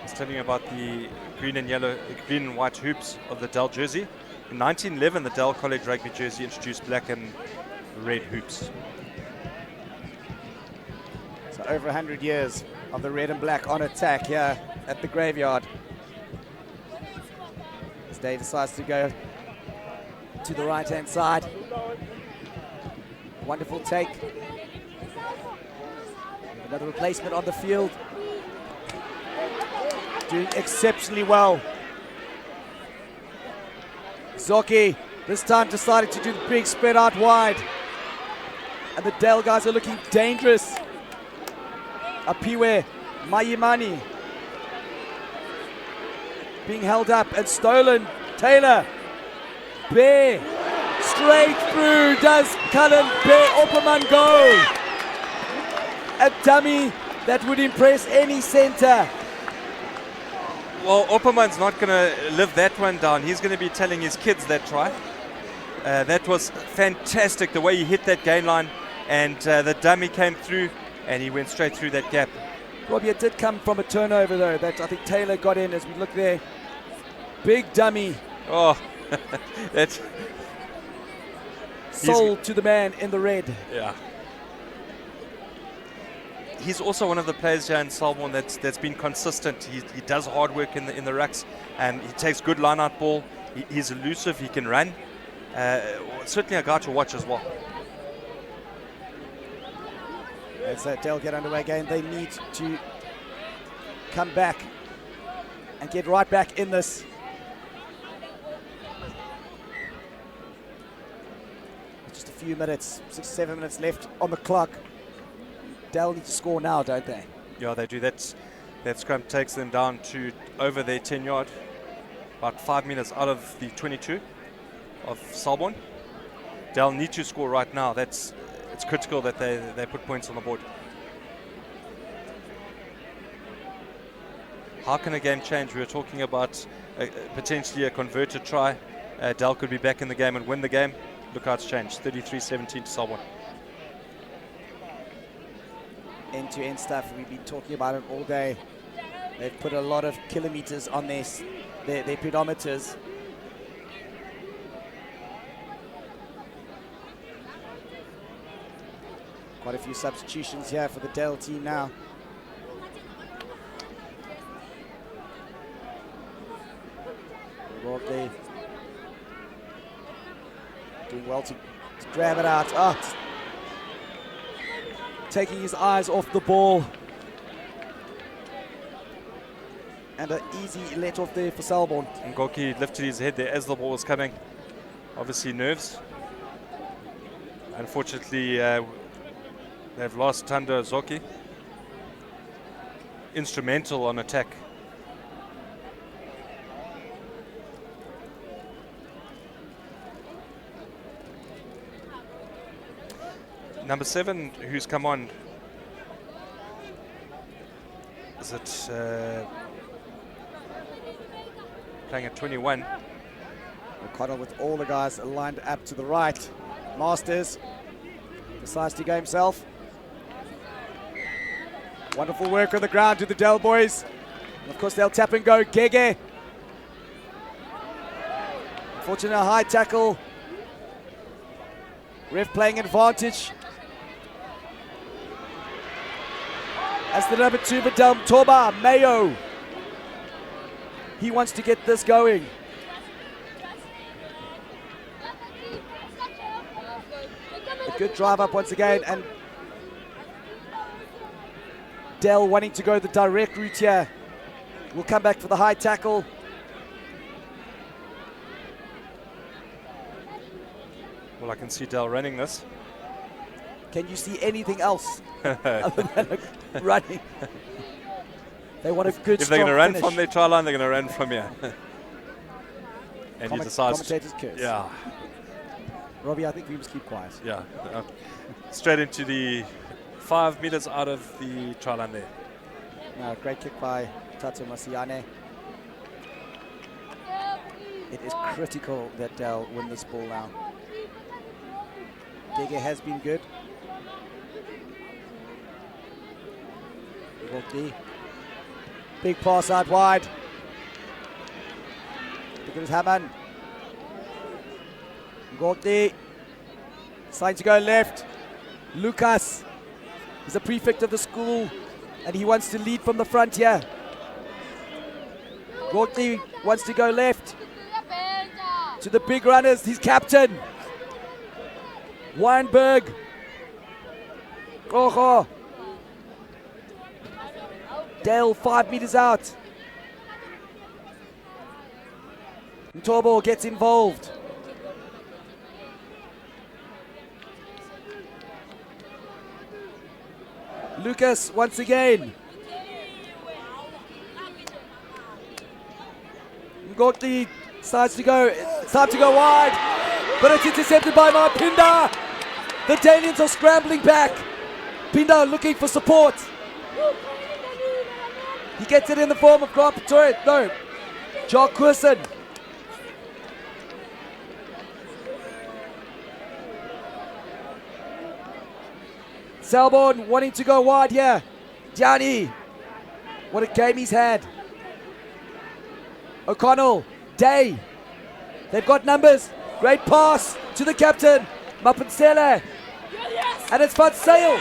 I was telling you about the green and white hoops of the Dell jersey. In 1911, the Dell College rugby jersey introduced black and red hoops. So over 100 years of the red and black on attack here at the graveyard. As Dave decides to go to the right-hand side. Wonderful take. Another replacement on the field. Doing exceptionally well. Zoki this time decided to do the big spread out wide. And the Dell guys are looking dangerous. Apiwe Mayimani being held up and stolen. Taylor Bear straight through. Does Cullen Bear Opperman go? A dummy that would impress any centre. Well, Opperman's not going to live that one down. He's going to be telling his kids that try. That was fantastic, the way he hit that gain line, and the dummy came through and he went straight through that gap. Robbie, it did come from a turnover though, that I think Taylor got in as we look there. Big dummy. Oh, that's sold to the man in the red. Yeah. He's also one of the players here in Selborne that's been consistent. He does hard work in the rucks, and he takes good line-out ball. He's elusive. He can run. Certainly a guy to watch as well. As Dell get underway again, they need to come back and get right back in this. Just a few minutes, 6-7 minutes left on the clock. Dell need to score now, don't they? Yeah, they do. That scrum takes them down to over their 10-yard, about 5 minutes out of the 22 of Selborne. Dell need to score right now. It's critical that they put points on the board. How can a game change? We were talking about potentially a converted try. Dell could be back in the game and win the game. Look how it's changed. 33-17 to Selborne. End-to-end stuff, we've been talking about it all day. They've put a lot of kilometers on their pedometers. Quite a few substitutions here for the Dell team now. Broadley well to grab it out. Taking his eyes off the ball. And an easy let off there for Selborne. And Gorky lifted his head there as the ball was coming. Obviously nerves. Unfortunately, they've lost Tando Zoki. Instrumental on attack. Number 7, who's come on? Is it playing at 21? O'Connell with all the guys lined up to the right. Masters decides to go himself. Wonderful work on the ground to the Dell boys. And of course, they'll tap and go. Gege. Unfortunately, a high tackle. Ref playing advantage. As the number 2 for Del Toba, Mayo. He wants to get this going. A good drive up once again, and Dell wanting to go the direct route here. Will come back for the high tackle. Well, I can see Dell running this. Can you see anything else other than running? They want a good, if they're going to run finish. from their try line, they're going to run from here. And he decides. Commentators curse. Yeah, Robbie, I think we must keep quiet. yeah. Straight into the 5 meters out of the try line there. No, great kick by Tato Masiane. It is critical that Dell win this ball now. Gege has been good. Big pass out wide. Look at his Haman. Gordy. Starting to go left. Lucas is a prefect of the school and he wants to lead from the front here. Gordy wants to go left. To the big runners, his captain. Weinberg. Oho. Dale 5 meters out. Ntobo gets involved. Lucas once again. Ngoti starts to go. It's time to go wide. But it's intercepted by Pinda. The Danians are scrambling back. Pinda looking for support. He gets it in the form of Grant Pretoria. No. Jock Wilson. Selborne wanting to go wide here. Gianni. What a game he's had. O'Connell. Day. They've got numbers. Great pass to the captain. Mapansela. And it's Van Sale.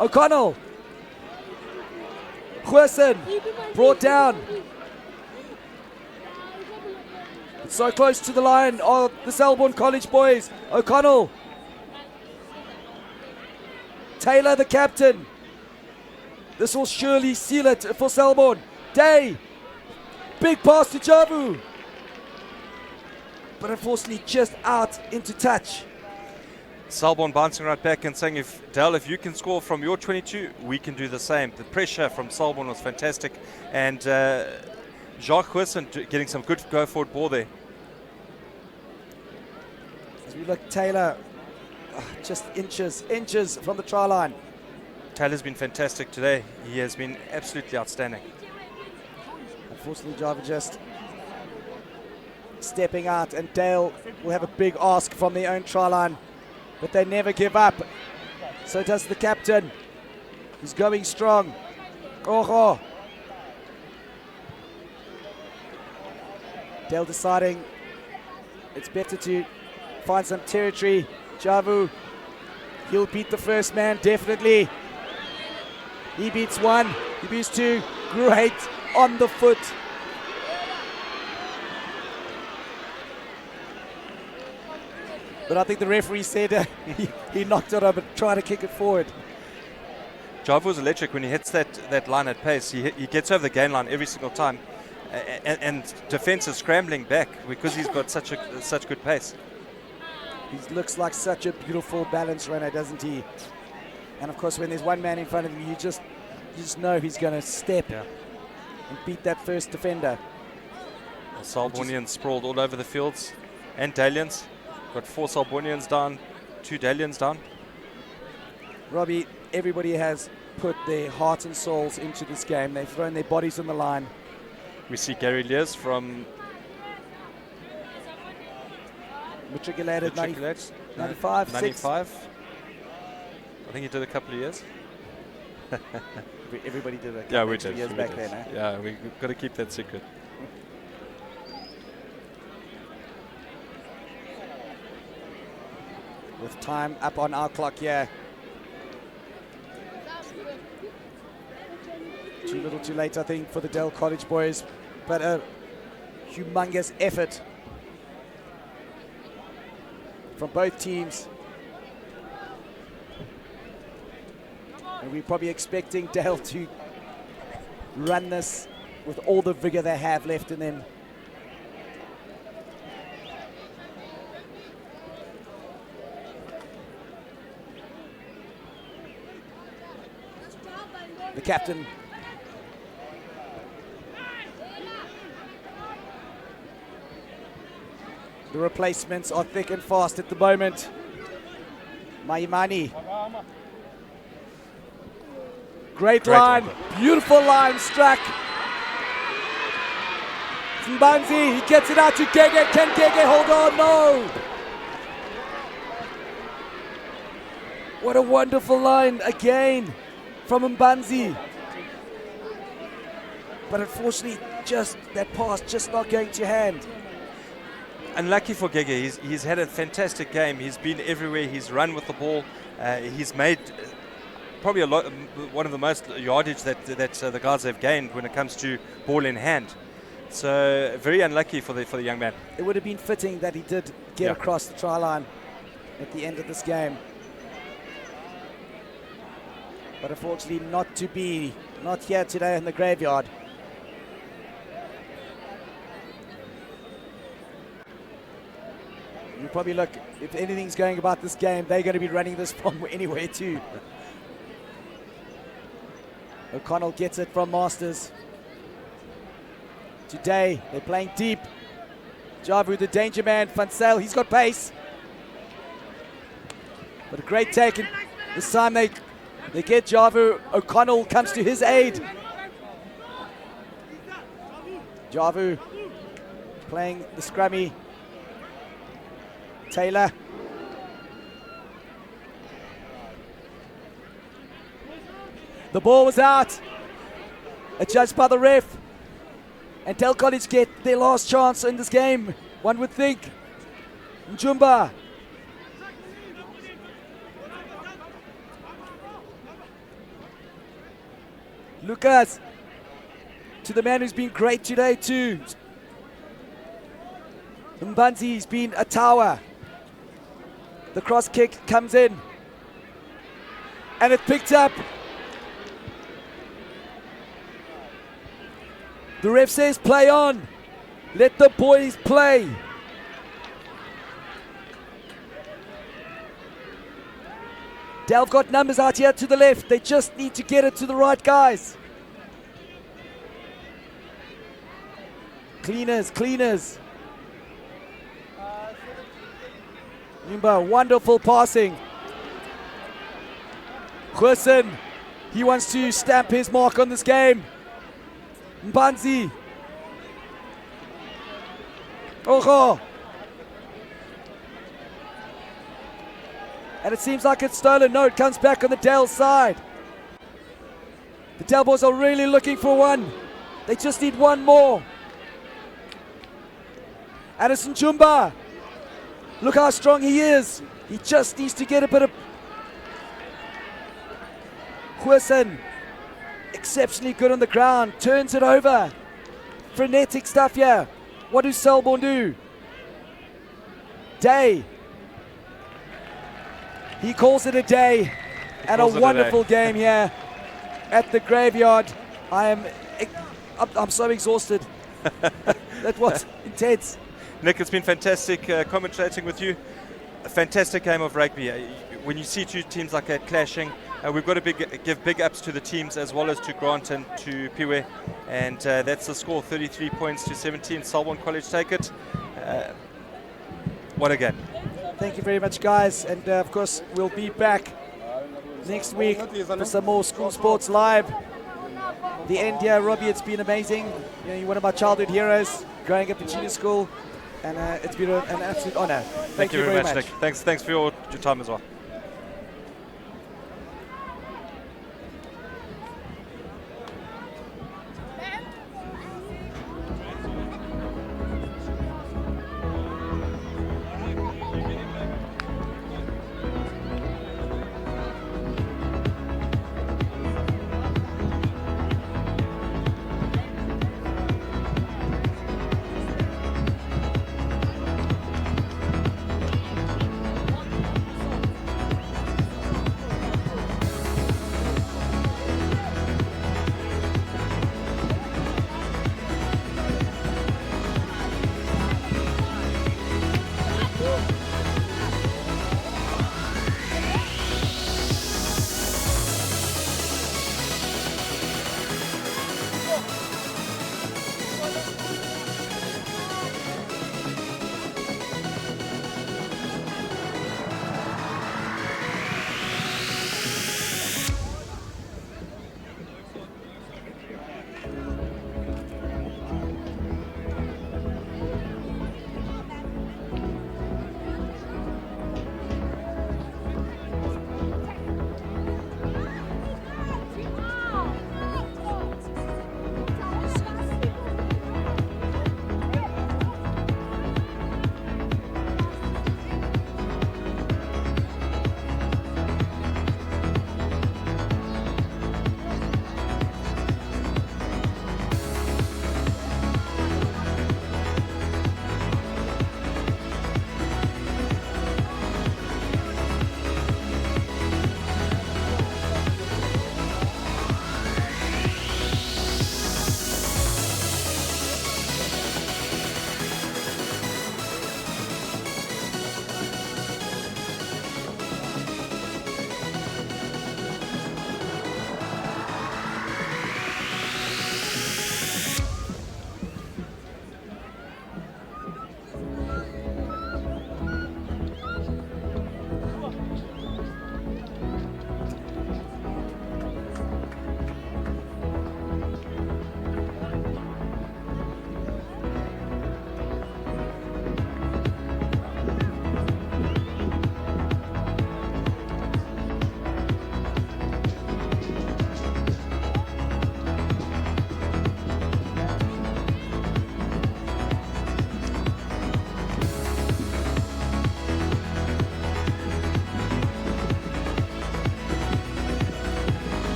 O'Connell. Wilson. Brought down. It's so close to the line of the Selborne College boys. O'Connell. Taylor, the captain. This will surely seal it for Selborne. Day. Big pass to Javu. But unfortunately just out into touch. Selborne bouncing right back and saying, if you can score from your 22, we can do the same. The pressure from Selborne was fantastic. And Jacques Wilson getting some good go forward ball there. As we look, Taylor just inches from the try line. Taylor's been fantastic today. He has been absolutely outstanding. Unfortunately, Java just stepping out, and Dale will have a big ask from their own try line, but they never give up. So does the captain. He's going strong. Oho. Dale deciding it's better to find some territory. Javu, he'll beat the first man, definitely. He beats one, he beats two. Great on the foot But I think the referee said he knocked it over, trying to kick it forward. Javu's electric when he hits that line at pace. He gets over the gain line every single time. And defense is scrambling back because he's got such good pace. He looks like such a beautiful balance runner, doesn't he? And of course, when there's one man in front of him, you just know he's going to step and beat that first defender. Selbornians sprawled all over the fields, and Dalians. Got 4 Selbornians down, 2 Dalians down. Robbie, everybody has put their heart and souls into this game. They've thrown their bodies on the line. We see Gary Lears from Matriculated 95. 95. I think he did a couple of years. Everybody did a Yeah, couple we of did. years we back did. then. Eh? Yeah, we've got to keep that secret. With time up on our clock here. Too little too late, I think, for the Dell College boys. But a humongous effort from both teams. And we're probably expecting Dell to run this with all the vigor they have left in them. The captain. The replacements are thick and fast at the moment. Maimani. Great line, beautiful line struck. Mbanzi, he gets it out to Gege. Can Gege hold on? No. What a wonderful line again from Mbanzi. But unfortunately, just that pass just not going to hand. Unlucky for Gege, he's had a fantastic game. He's been everywhere. He's run with the ball. He's made probably one of the most yardage that the guys have gained when it comes to ball in hand. So very unlucky for the young man. It would have been fitting that he did get across the try line at the end of this game. But unfortunately not to be, not here today in the graveyard. You probably look, if anything's going about this game, they're going to be running this from anywhere too. O'Connell gets it from Masters. Today, they're playing deep. Javu, the danger man. Van Zyl, he's got pace. But a great take. And this time they get Javu. O'Connell comes to his aid. Javu playing the scrummy. Taylor. The ball was out. Adjudged by the ref. And Dell College get their last chance in this game, one would think. Njumba. Lucas. To the man who's been great today too. Mbanzi's been a tower. The cross kick comes in. And it's picked up. The ref says play on. Let the boys play. Delve got numbers out here to the left. They just need to get it to the right guys. Cleaners, cleaners. Nimba, wonderful passing. Goosen, he wants to stamp his mark on this game. Mbanzi. Oho. And it seems like it's stolen. No, it comes back on the Dell side. The Dell boys are really looking for one. They just need one more. Addison Jumba. Look how strong he is. He just needs to get a bit of... Goosen. Exceptionally good on the ground. Turns it over. Frenetic stuff here. What does Selborne do? Day. He calls it a day and a Calls it a wonderful game here at the graveyard. I'm so exhausted. That was intense. Nick, it's been fantastic commentating with you. A fantastic game of rugby. When you see two teams like that clashing, we've got to give big ups to the teams as well as to Grant and to Piwe. And that's the score, 33 points to 17. Selborne College take it. What a game. Thank you very much, guys. And of course, we'll be back next week for some more School Sports Live. The end here, Robbie, it's been amazing. You know, you're one of my childhood heroes growing up in junior school. And it's been an absolute honor. Thank you very much. Nick. Thanks for your time as well.